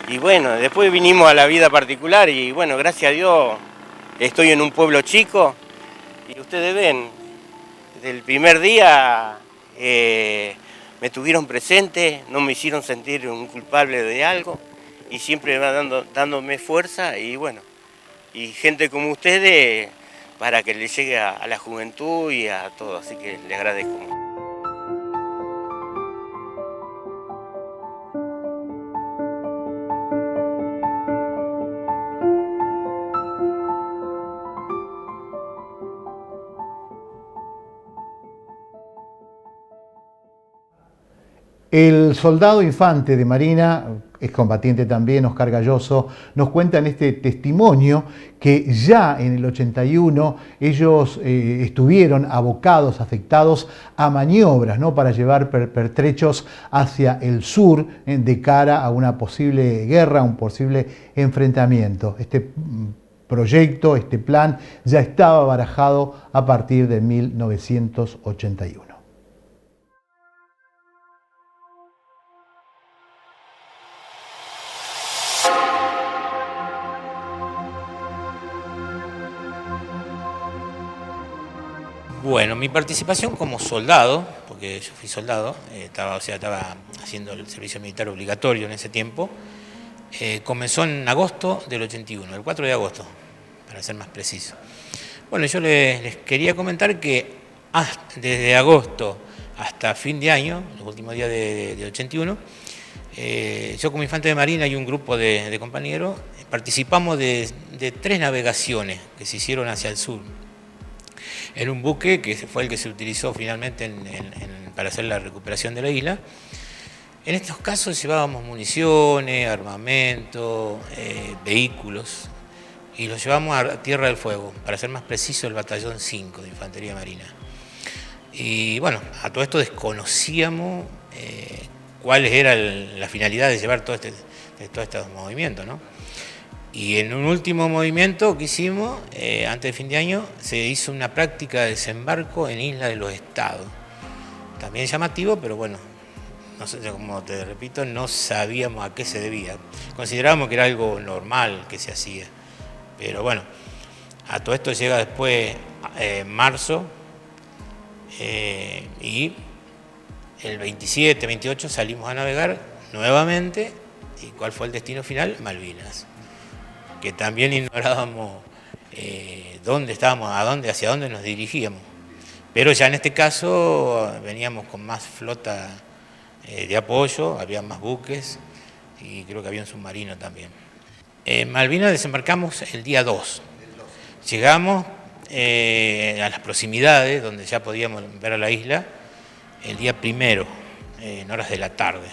Y bueno, después vinimos a la vida particular y bueno, gracias a Dios Estoy en un pueblo chico y ustedes ven, desde el primer día me tuvieron presente, no me hicieron sentir un culpable de algo y siempre van dándome fuerza y bueno, y gente como ustedes para que le llegue a la juventud y a todo, así que les agradezco. El soldado infante de Marina, excombatiente también, Oscar Galloso, nos cuenta en este testimonio que ya en el 81 ellos estuvieron abocados, afectados a maniobras, ¿no?, para llevar pertrechos hacia el sur de cara a una posible guerra, un posible enfrentamiento. Este proyecto, este plan ya estaba barajado a partir de 1981. Bueno, mi participación como soldado, porque yo fui soldado, estaba haciendo el servicio militar obligatorio en ese tiempo, comenzó en agosto del 81, el 4 de agosto, para ser más preciso. Bueno, yo les quería comentar que desde agosto hasta fin de año, los últimos días de 81, yo como infante de Marina y un grupo de compañeros participamos de 3 navegaciones que se hicieron hacia el sur. En un buque que fue el que se utilizó finalmente para hacer la recuperación de la isla. En estos casos llevábamos municiones, armamento, vehículos, y los llevamos a Tierra del Fuego, para ser más preciso el batallón 5 de Infantería Marina. Y bueno, a todo esto desconocíamos cuál era la finalidad de llevar todos estos movimientos, ¿no? Y en un último movimiento que hicimos, antes de fin de año, se hizo una práctica de desembarco en Isla de los Estados. También llamativo, pero bueno, como te repito, no sabíamos a qué se debía. Considerábamos que era algo normal que se hacía. Pero bueno, a todo esto llega después marzo, y el 27, 28 salimos a navegar nuevamente. ¿Y cuál fue el destino final? Malvinas. Que también ignorábamos dónde estábamos, hacia dónde nos dirigíamos. Pero ya en este caso veníamos con más flota de apoyo, había más buques y creo que había un submarino también. En Malvinas desembarcamos el día 2. Llegamos a las proximidades, donde ya podíamos ver a la isla, el día 1, en horas de la tarde.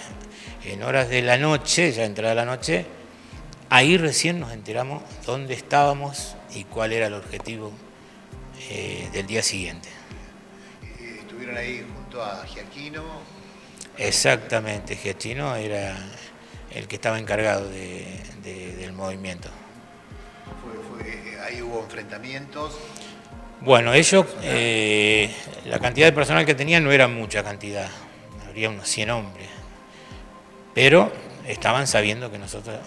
En horas de la noche, ya entrada la noche, ahí recién nos enteramos dónde estábamos y cuál era el objetivo del día siguiente. ¿Estuvieron ahí junto a Giaquino? Exactamente, Giaquino era el que estaba encargado del movimiento. ¿Ahí hubo enfrentamientos? Bueno, ellos, la cantidad de personal que tenían no era mucha cantidad, habría unos 100 hombres, pero estaban sabiendo que nosotros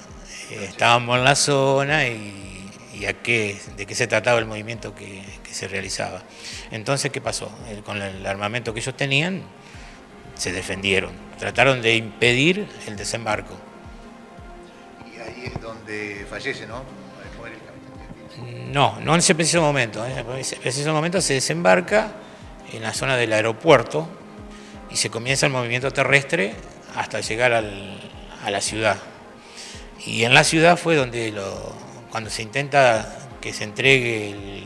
estábamos en la zona y de qué se trataba el movimiento que se realizaba. Entonces, ¿qué pasó? Con el armamento que ellos tenían, se defendieron, trataron de impedir el desembarco. Y ahí es donde fallece, ¿no? No en ese preciso momento. En ese preciso momento se desembarca en la zona del aeropuerto y se comienza el movimiento terrestre hasta llegar a la ciudad. Y en la ciudad fue donde cuando se intenta que se entregue el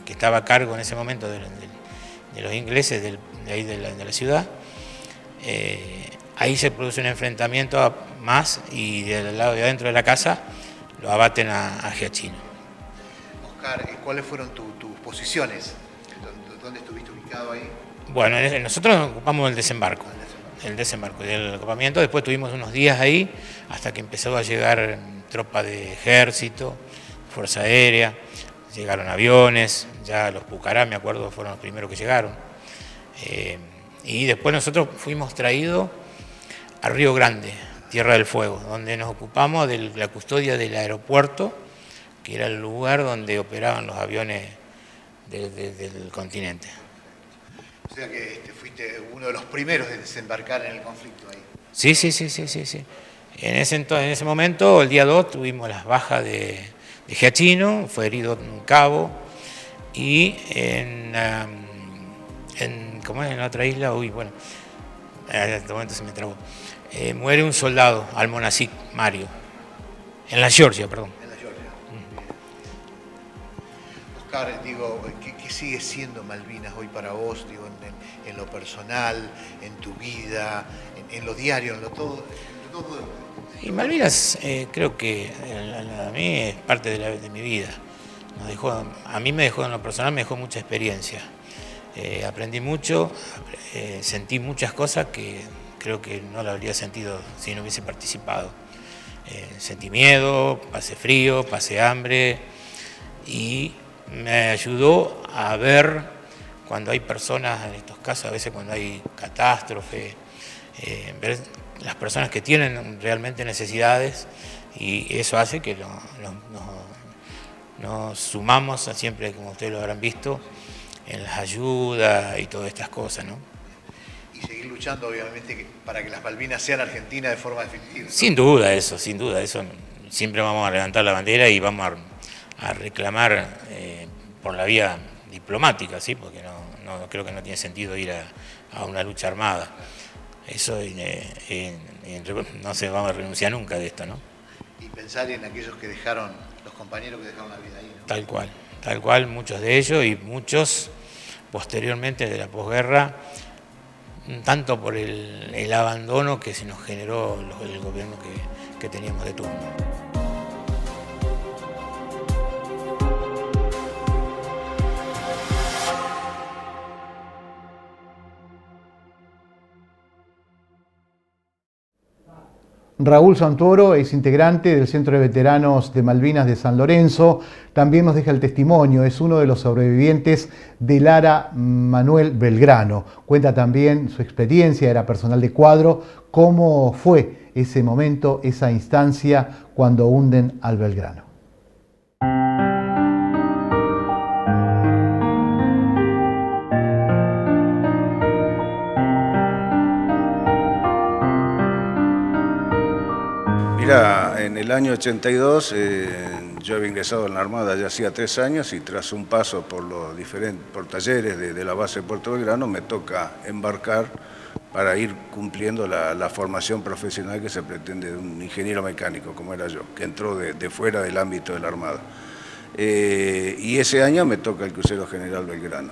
que estaba a cargo en ese momento de los ingleses de la ciudad, ahí se produce un enfrentamiento más y del lado de adentro de la casa lo abaten a Giaquino. Oscar, ¿cuáles fueron tus posiciones? ¿Dónde estuviste ubicado ahí? Bueno, nosotros nos ocupamos del desembarco. El desembarco del ocupamiento, después tuvimos unos días ahí hasta que empezó a llegar tropa de ejército, fuerza aérea, llegaron aviones, ya los Pucará, me acuerdo, fueron los primeros que llegaron. Y después nosotros fuimos traídos a Río Grande, Tierra del Fuego, donde nos ocupamos de la custodia del aeropuerto que era el lugar donde operaban los aviones del continente. O sea que fuiste uno de los primeros en desembarcar en el conflicto ahí. Sí. En ese momento, el día 2, tuvimos las bajas de Giachino, fue herido un cabo, y en otra isla, en este momento se me trabó, muere un soldado, Almonacic Mario, en la Georgia, perdón. En la Georgia. Oscar, digo, ¿qué sigue siendo Malvinas hoy para vos, digo, en lo personal, en tu vida, en lo diario, en lo todo? Y Malvinas creo que a mí es parte de mi vida. A mí me dejó, en lo personal, me dejó mucha experiencia. Aprendí mucho, sentí muchas cosas que creo que no lo habría sentido si no hubiese participado. Sentí miedo, pasé frío, pasé hambre, y me ayudó a ver cuando hay personas, en estos casos, a veces cuando hay catástrofe, ver las personas que tienen realmente necesidades, y eso hace que nos sumamos siempre, como ustedes lo habrán visto, en las ayudas y todas estas cosas, ¿no? Y seguir luchando, obviamente, para que las Malvinas sean argentinas de forma definitiva, ¿no? Sin duda eso. Siempre vamos a levantar la bandera y vamos a reclamar por la vía diplomática, ¿sí? Porque no creo que no tiene sentido ir a una lucha armada. Eso no se va a renunciar nunca de esto, ¿no? Y pensar en aquellos que dejaron, los compañeros que dejaron la vida ahí, ¿no? Tal cual, muchos de ellos, y muchos posteriormente de la posguerra, tanto por el abandono que se nos generó el gobierno que teníamos de turno. Raúl Santoro es integrante del Centro de Veteranos de Malvinas de San Lorenzo. También nos deja el testimonio, es uno de los sobrevivientes del ARA Manuel Belgrano. Cuenta también su experiencia, era personal de cuadro, cómo fue ese momento, esa instancia cuando hunden al Belgrano. Mira, en el año 82 yo había ingresado en la Armada ya hacía 3 años, y tras un paso por talleres de la base de Puerto Belgrano, me toca embarcar para ir cumpliendo la formación profesional que se pretende de un ingeniero mecánico, como era yo, que entró de fuera del ámbito de la Armada. Y ese año me toca el crucero General Belgrano.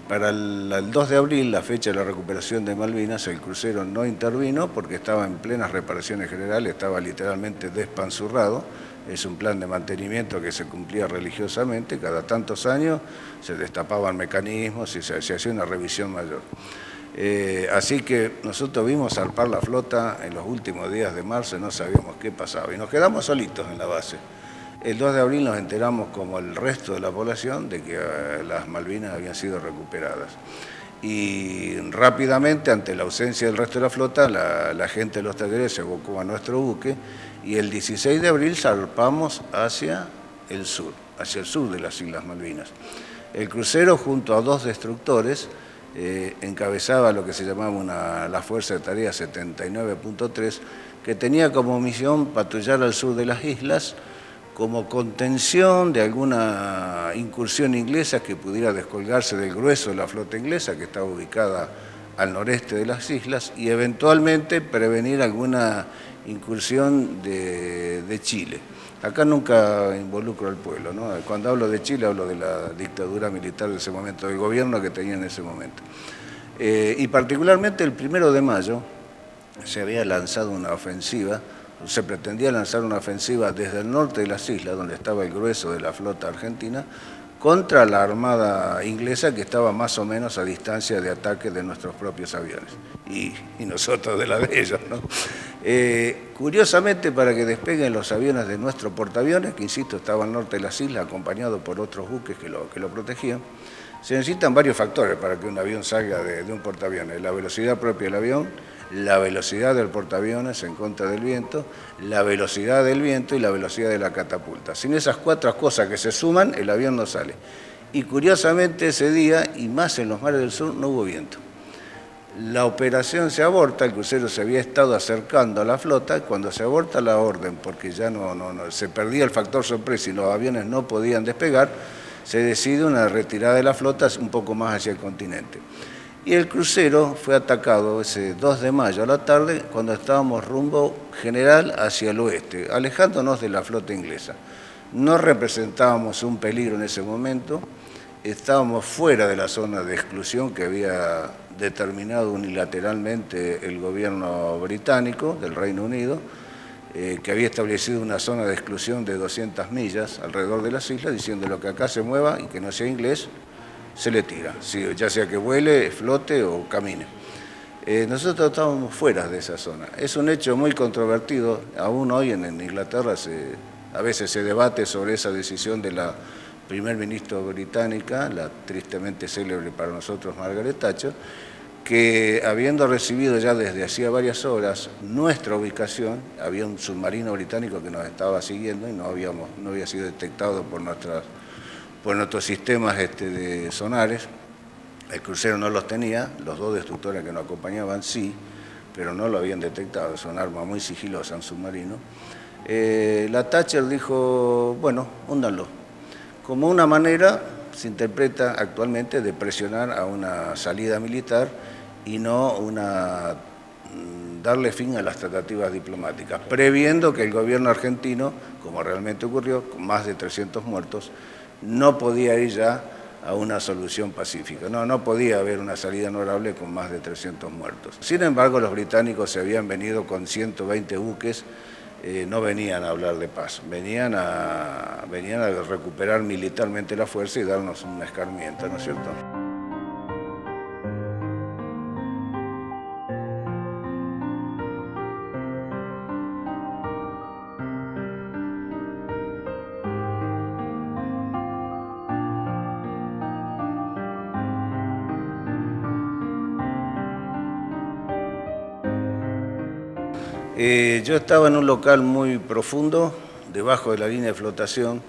Para el 2 de abril, la fecha de la recuperación de Malvinas, el crucero no intervino porque estaba en plenas reparaciones generales, estaba literalmente despanzurrado. Es un plan de mantenimiento que se cumplía religiosamente, cada tantos años se destapaban mecanismos y se hacía una revisión mayor. Así que nosotros vimos zarpar la flota en los últimos días de marzo, no sabíamos qué pasaba y nos quedamos solitos en la base. El 2 de abril nos enteramos, como el resto de la población, de que las Malvinas habían sido recuperadas. Y rápidamente, ante la ausencia del resto de la flota, la gente de los talleres se abocó a nuestro buque, y el 16 de abril zarpamos hacia el sur de las Islas Malvinas. El crucero, junto a 2 destructores, encabezaba lo que se llamaba la Fuerza de Tarea 79.3, que tenía como misión patrullar al sur de las islas, como contención de alguna incursión inglesa que pudiera descolgarse del grueso de la flota inglesa, que estaba ubicada al noreste de las islas, y eventualmente prevenir alguna incursión de Chile. Acá nunca involucro al pueblo, ¿no? Cuando hablo de Chile hablo de la dictadura militar de ese momento, del gobierno que tenía en ese momento. Y particularmente el 1 de mayo se había lanzado una ofensiva. Se pretendía lanzar una ofensiva desde el norte de las islas, donde estaba el grueso de la flota argentina, contra la armada inglesa, que estaba más o menos a distancia de ataque de nuestros propios aviones, y nosotros de la de ellos, ¿no? Curiosamente, para que despeguen los aviones de nuestro portaaviones, que insisto estaba al norte de las islas, acompañado por otros buques que lo protegían, Se necesitan varios factores para que un avión salga de un portaaviones. La velocidad propia del avión, la velocidad del portaaviones en contra del viento, la velocidad del viento y la velocidad de la catapulta. Sin esas 4 cosas que se suman, el avión no sale. Y curiosamente ese día, y más en los mares del sur, no hubo viento. La operación se aborta, el crucero se había estado acercando a la flota, cuando se aborta la orden, porque ya se perdía el factor sorpresa y los aviones no podían despegar, se decide una retirada de la flota un poco más hacia el continente. Y el crucero fue atacado ese 2 de mayo a la tarde, cuando estábamos rumbo general hacia el oeste, alejándonos de la flota inglesa. No representábamos un peligro en ese momento, estábamos fuera de la zona de exclusión que había determinado unilateralmente el gobierno británico del Reino Unido, que había establecido una zona de exclusión de 200 millas alrededor de las islas, diciendo lo que acá se mueva y que no sea inglés, se le tira, ya sea que vuele, flote o camine. Nosotros estábamos fuera de esa zona. Es un hecho muy controvertido, aún hoy en Inglaterra a veces se debate sobre esa decisión de la primer ministro británica, la tristemente célebre para nosotros Margaret Thatcher, que habiendo recibido ya desde hacía varias horas nuestra ubicación, había un submarino británico que nos estaba siguiendo y no había sido detectado por nuestros sistemas de sonares. El crucero no los tenía, los 2 destructores que nos acompañaban sí, pero no lo habían detectado, es un arma muy sigilosa, un submarino. La Thatcher dijo, bueno, húndanlo, como una manera, se interpreta actualmente, de presionar a una salida militar y no darle fin a las tratativas diplomáticas, previendo que el gobierno argentino, como realmente ocurrió, con más de 300 muertos, no podía ir ya a una solución pacífica. No podía haber una salida honorable con más de 300 muertos. Sin embargo, los británicos se habían venido con 120 buques, no venían a hablar de paz, venían a recuperar militarmente la fuerza y darnos un escarmiento, ¿no es cierto? Yo estaba en un local muy profundo, debajo de la línea de flotación,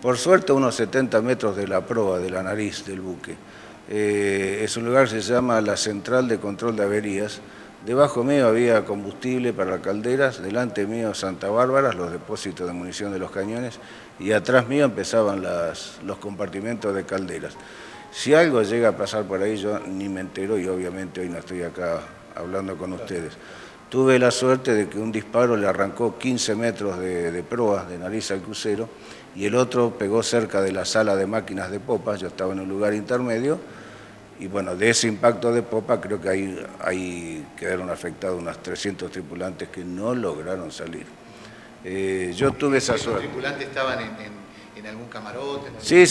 por suerte a unos 70 metros de la proa, de la nariz del buque. Es un lugar que se llama la Central de Control de Averías. Debajo mío había combustible para calderas, delante mío Santa Bárbara, los depósitos de munición de los cañones, y atrás mío empezaban los compartimentos de calderas. Si algo llega a pasar por ahí, yo ni me entero, y obviamente hoy no estoy acá hablando con ustedes. Tuve la suerte de que un disparo le arrancó 15 metros de proa, de nariz al crucero, y el otro pegó cerca de la sala de máquinas de popa. Yo estaba en un lugar intermedio, y bueno, de ese impacto de popa creo que ahí quedaron afectados unos 300 tripulantes que no lograron salir. Yo tuve esa suerte. ¿Los tripulantes estaban en algún camarote? Sí.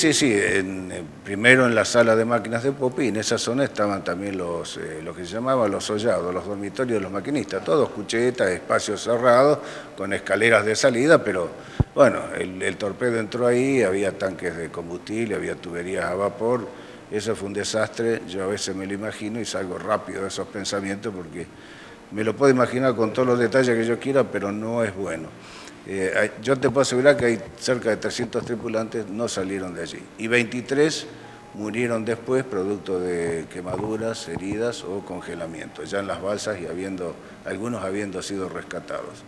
Primero en la sala de máquinas de popa, y en esa zona estaban también lo que se llamaban los sollados, los dormitorios de los maquinistas, todos cuchetas, espacios cerrados, con escaleras de salida, pero bueno, el torpedo entró ahí, había tanques de combustible, había tuberías a vapor. Eso fue un desastre. Yo a veces me lo imagino y salgo rápido de esos pensamientos porque me lo puedo imaginar con todos los detalles que yo quiera, pero no es bueno. Yo te puedo asegurar que hay cerca de 300 tripulantes no salieron de allí y 23 murieron después producto de quemaduras, heridas o congelamiento, ya en las balsas y algunos habiendo sido rescatados.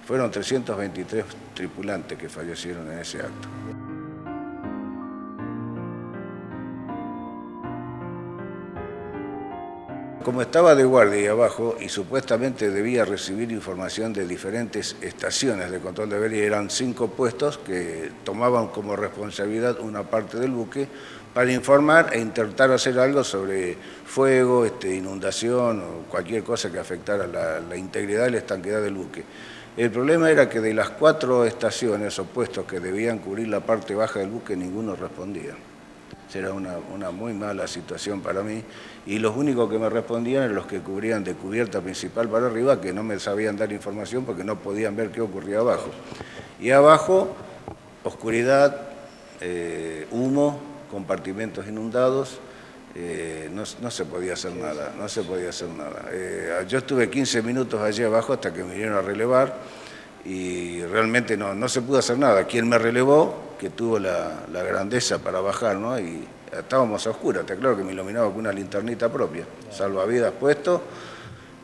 Fueron 323 tripulantes que fallecieron en ese acto. Como estaba de guardia ahí abajo y supuestamente debía recibir información de diferentes estaciones de control de avería, eran 5 puestos que tomaban como responsabilidad una parte del buque para informar e intentar hacer algo sobre fuego, inundación o cualquier cosa que afectara la integridad y la estanqueidad del buque. El problema era que de las 4 estaciones o puestos que debían cubrir la parte baja del buque, ninguno respondía. Era una muy mala situación para mí, y los únicos que me respondían eran los que cubrían de cubierta principal para arriba, que no me sabían dar información porque no podían ver qué ocurría abajo. Y abajo, oscuridad, humo, compartimentos inundados, no se podía hacer nada, yo estuve 15 minutos allí abajo hasta que me vinieron a relevar y realmente no se pudo hacer nada. Quien me relevó, que tuvo la grandeza para bajar, ¿no? Y estábamos a oscuras, está claro que me iluminaba con una linternita propia, salvavidas puesto,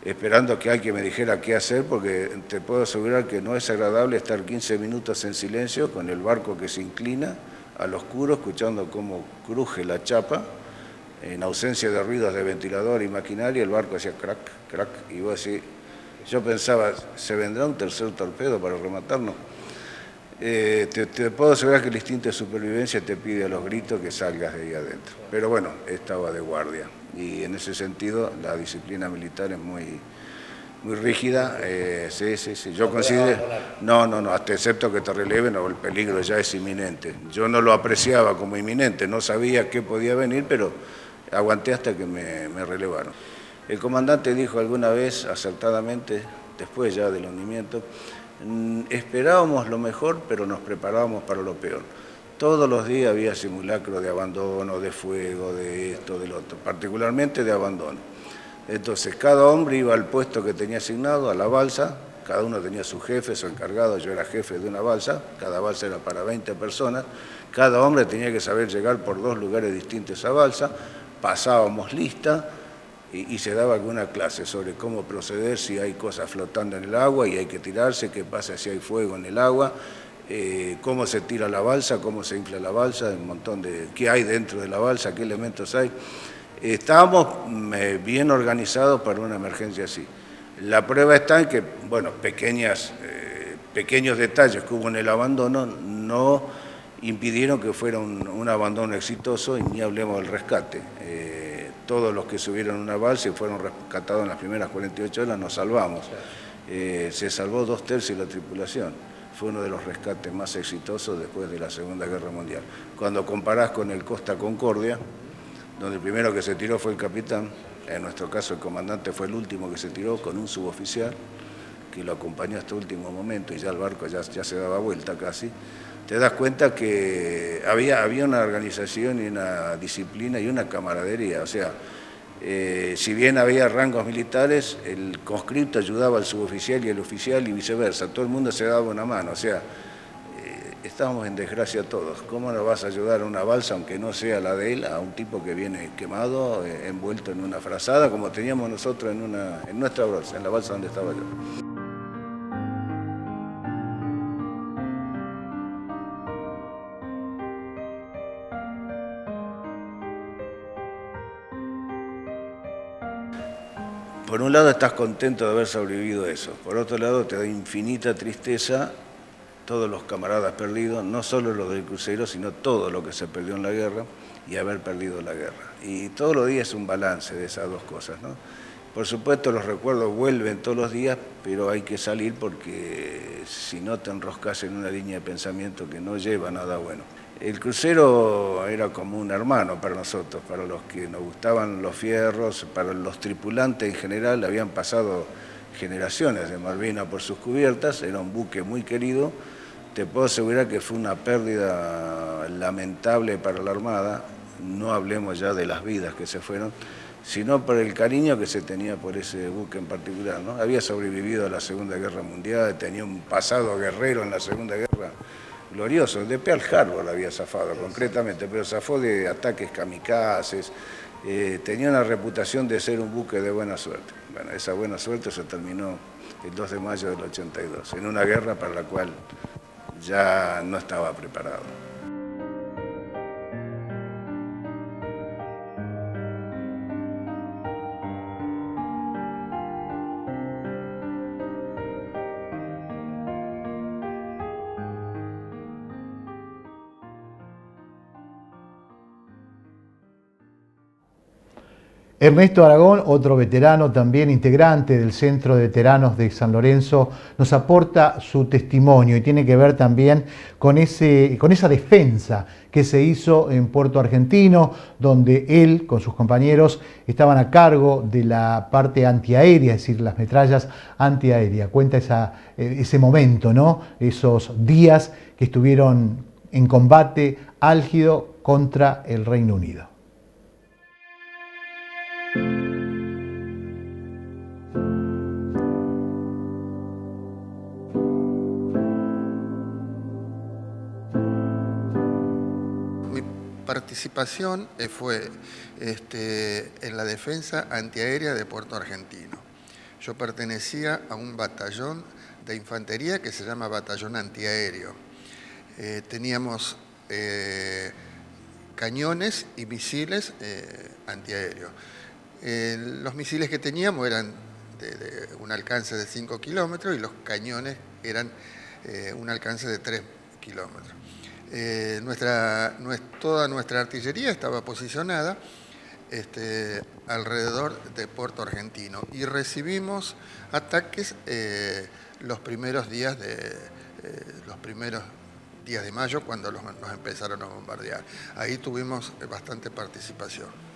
esperando que alguien me dijera qué hacer, porque te puedo asegurar que no es agradable estar 15 minutos en silencio con el barco que se inclina al oscuro, escuchando cómo cruje la chapa, en ausencia de ruidos de ventilador y maquinaria, el barco hacía crack, crack, y vos así, yo pensaba, ¿se vendrá un tercer torpedo para rematarnos? Te puedo asegurar que el instinto de supervivencia te pide a los gritos que salgas de ahí adentro. Pero bueno, estaba de guardia y en ese sentido la disciplina militar es muy rígida. Sí. Yo considero... No, hasta excepto que te releven o el peligro ya es inminente. Yo no lo apreciaba como inminente, no sabía qué podía venir, pero aguanté hasta que me relevaron. El comandante dijo alguna vez, acertadamente, después ya del hundimiento, esperábamos lo mejor, pero nos preparábamos para lo peor. Todos los días había simulacro de abandono, de fuego, de esto, del otro, particularmente de abandono. Entonces, cada hombre iba al puesto que tenía asignado, a la balsa, cada uno tenía su jefe, su encargado, yo era jefe de una balsa, cada balsa era para 20 personas, cada hombre tenía que saber llegar por 2 lugares distintos a balsa, pasábamos lista, y se daba alguna clase sobre cómo proceder si hay cosas flotando en el agua y hay que tirarse, qué pasa si hay fuego en el agua, cómo se tira la balsa, cómo se infla la balsa, un montón de qué hay dentro de la balsa, qué elementos hay. Estábamos bien organizados para una emergencia así. La prueba está en que, bueno, pequeños detalles que hubo en el abandono no impidieron que fuera un abandono exitoso y ni hablemos del rescate. Todos los que subieron una balsa y fueron rescatados en las primeras 48 horas nos salvamos. Se salvó 2/3 de la tripulación. Fue uno de los rescates más exitosos después de la Segunda Guerra Mundial. Cuando comparás con el Costa Concordia, donde el primero que se tiró fue el capitán, en nuestro caso el comandante fue el último que se tiró con un suboficial que lo acompañó hasta el último momento y ya el barco ya se daba vuelta casi, te das cuenta que había una organización y una disciplina y una camaradería. O sea, si bien había rangos militares, el conscripto ayudaba al suboficial y el oficial y viceversa. Todo el mundo se daba una mano. O sea, estábamos en desgracia todos. ¿Cómo no vas a ayudar a una balsa, aunque no sea la de él, a un tipo que viene quemado, envuelto en una frazada, como teníamos nosotros en nuestra balsa, en la balsa donde estaba yo? Por un lado estás contento de haber sobrevivido a eso, por otro lado te da infinita tristeza todos los camaradas perdidos, no solo los del crucero, sino todo lo que se perdió en la guerra y haber perdido la guerra. Y todos los días es un balance de esas dos cosas, ¿no? Por supuesto los recuerdos vuelven todos los días, pero hay que salir porque si no te enroscas en una línea de pensamiento que no lleva a nada bueno. El crucero era como un hermano para nosotros, para los que nos gustaban los fierros, para los tripulantes en general, habían pasado generaciones de Malvinas por sus cubiertas, era un buque muy querido. Te puedo asegurar que fue una pérdida lamentable para la Armada, no hablemos ya de las vidas que se fueron, sino por el cariño que se tenía por ese buque en particular, ¿no? Había sobrevivido a la Segunda Guerra Mundial, tenía un pasado guerrero en la Segunda Guerra glorioso, de Pearl Harbor había zafado concretamente, pero zafó de ataques kamikazes, tenía una reputación de ser un buque de buena suerte. Bueno, esa buena suerte se terminó el 2 de mayo del 82, en una guerra para la cual ya no estaba preparado. Ernesto Aragón, otro veterano también integrante del Centro de Veteranos de San Lorenzo, nos aporta su testimonio y tiene que ver también con esa defensa que se hizo en Puerto Argentino, donde él con sus compañeros estaban a cargo de la parte antiaérea, es decir, las metrallas antiaéreas. Cuenta ese momento, ¿no? Esos días que estuvieron en combate álgido contra el Reino Unido. Mi participación fue en la defensa antiaérea de Puerto Argentino. Yo pertenecía a un batallón de infantería que se llama Batallón Antiaéreo. Teníamos cañones y misiles antiaéreos. Los misiles que teníamos eran de un alcance de 5 kilómetros y los cañones eran un alcance de 3 kilómetros. Toda nuestra artillería estaba posicionada alrededor de Puerto Argentino y recibimos ataques los primeros días de mayo cuando nos empezaron a bombardear. Ahí tuvimos bastante participación.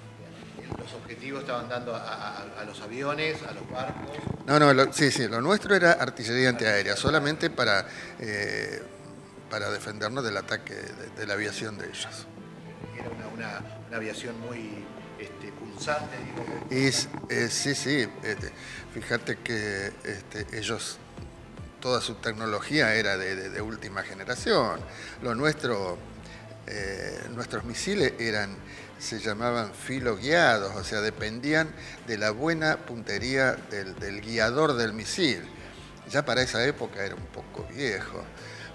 ¿Los objetivos estaban dando a los aviones, a los barcos? No, sí, lo nuestro era artillería antiaérea, solamente para defendernos del ataque de la aviación de ellos. Era una aviación muy pulsante, digo. Sí, fíjate que ellos, toda su tecnología era de última generación. Nuestros misiles se llamaban filoguiados, o sea, dependían de la buena puntería del guiador del misil. Ya para esa época era un poco viejo.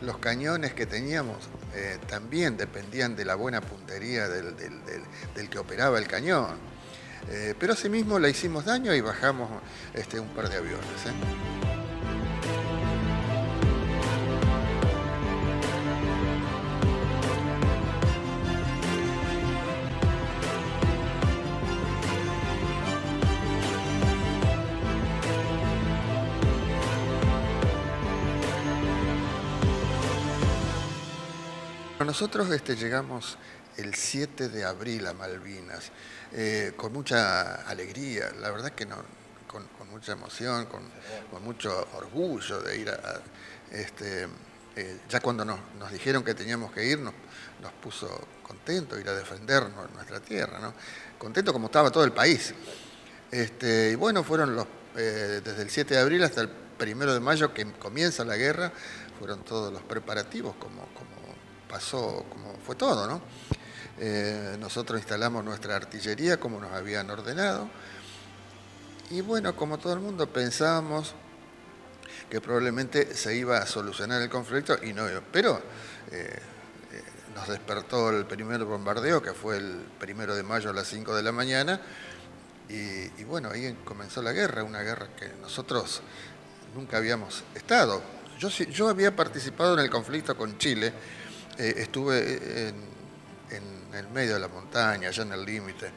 Los cañones que teníamos también dependían de la buena puntería del que operaba el cañón. Pero asimismo le hicimos daño y bajamos un par de aviones. Nosotros llegamos el 7 de abril a Malvinas, con mucha alegría, la verdad que no, con mucha emoción, con mucho orgullo de ir ya cuando nos dijeron que teníamos que ir, nos puso contentos ir a defendernos nuestra tierra, ¿no? Contento como estaba todo el país. Y bueno, fueron desde el 7 de abril hasta el 1 de mayo que comienza la guerra, fueron todos los preparativos como pasó, como fue todo, ¿no? Nosotros instalamos nuestra artillería como nos habían ordenado y bueno, como todo el mundo pensábamos que probablemente se iba a solucionar el conflicto y no, pero nos despertó el primer bombardeo que fue el 1 de mayo a las 5 de la mañana y bueno, ahí comenzó la guerra, una guerra que nosotros nunca habíamos estado. Yo había participado en el conflicto con Chile. Estuve en el medio de la montaña, allá en el límite.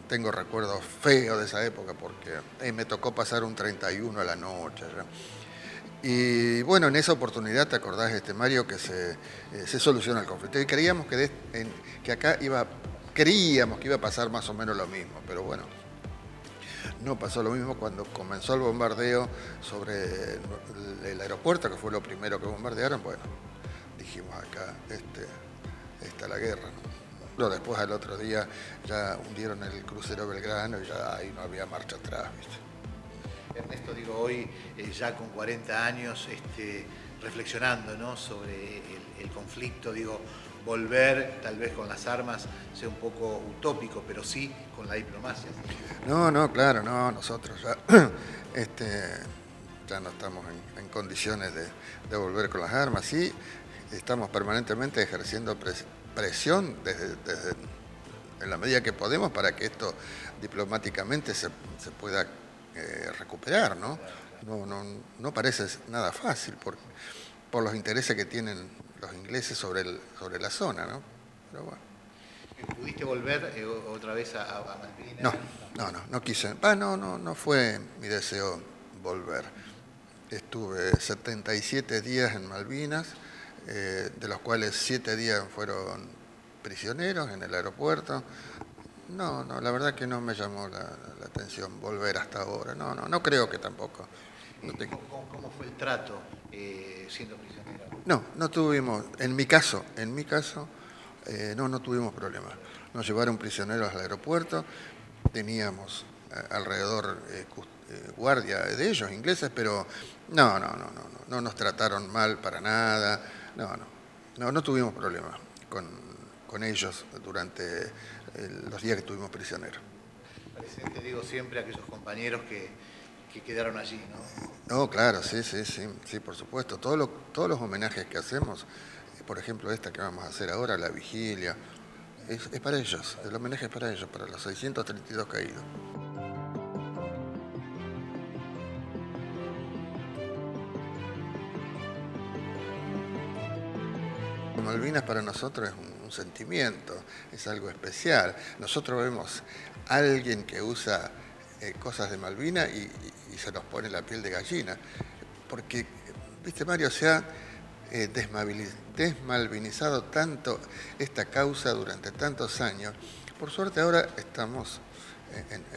Tengo recuerdos feos de esa época porque me tocó pasar un 31 a la noche. ¿Ya? Y bueno, en esa oportunidad, ¿te acordás, Mario, que se soluciona el conflicto? Y creíamos que acá creíamos que iba a pasar más o menos lo mismo, pero bueno, no pasó lo mismo cuando comenzó el bombardeo sobre el aeropuerto, que fue lo primero que bombardearon. Bueno, dijimos acá, está la guerra, ¿no? Después al otro día ya hundieron el crucero Belgrano y ya ahí no había marcha atrás, ¿viste? Ernesto, digo, hoy ya con 40 años, reflexionando, ¿no?, sobre el conflicto, digo, volver tal vez con las armas sea un poco utópico, pero sí con la diplomacia. No, claro, no, nosotros ya, ya no estamos en condiciones de volver con las armas, sí. Estamos permanentemente ejerciendo presión en la medida que podemos para que esto diplomáticamente se pueda recuperar, ¿no? No parece nada fácil por los intereses que tienen los ingleses sobre la zona, ¿no? Pero bueno. ¿Pudiste volver otra vez a Malvinas? No quise. No fue mi deseo volver. Estuve 77 días en Malvinas, de los cuales 7 días fueron prisioneros en el aeropuerto. No, la verdad que no me llamó la atención volver hasta ahora. No creo que tampoco. ¿Cómo fue el trato siendo prisionero? No tuvimos, en mi caso, no tuvimos problemas. Nos llevaron prisioneros al aeropuerto teníamos alrededor guardia de ellos, ingleses, pero no nos trataron mal para nada, no tuvimos problemas con ellos durante los días que estuvimos prisioneros. Presente, digo siempre a aquellos compañeros que quedaron allí, ¿no? No, claro, sí, por supuesto. Todos los homenajes que hacemos, por ejemplo esta que vamos a hacer ahora, la vigilia, es para ellos, el homenaje es para ellos, para los 632 caídos. Malvinas para nosotros es un sentimiento, es algo especial. Nosotros vemos a alguien que usa cosas de Malvinas y se nos pone la piel de gallina, porque, viste Mario, se ha desmalvinizado tanto esta causa durante tantos años. Por suerte ahora estamos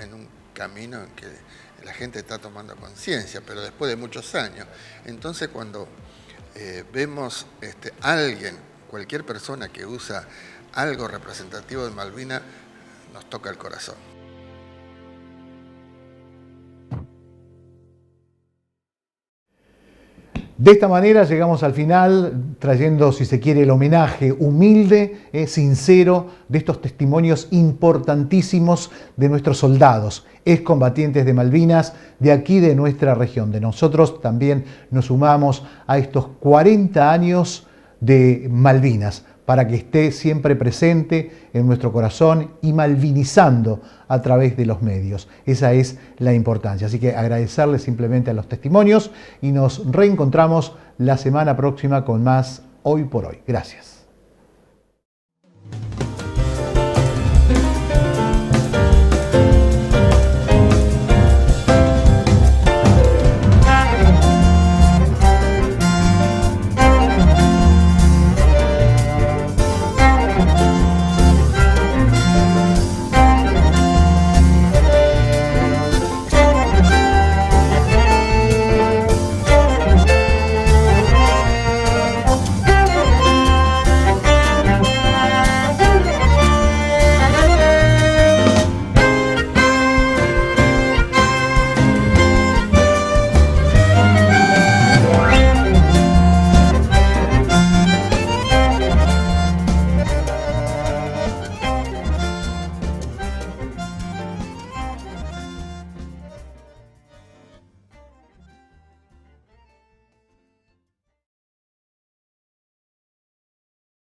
en un camino en que la gente está tomando conciencia, pero después de muchos años. Entonces cuando vemos alguien, cualquier persona que usa algo representativo de Malvinas, nos toca el corazón. De esta manera llegamos al final, trayendo, si se quiere, el homenaje humilde, sincero, de estos testimonios importantísimos de nuestros soldados, excombatientes de Malvinas, de aquí de nuestra región. De nosotros también nos sumamos a estos 40 años de Malvinas, para que esté siempre presente en nuestro corazón y malvinizando a través de los medios. Esa es la importancia. Así que agradecerles simplemente a los testimonios y nos reencontramos la semana próxima con más Hoy por Hoy. Gracias.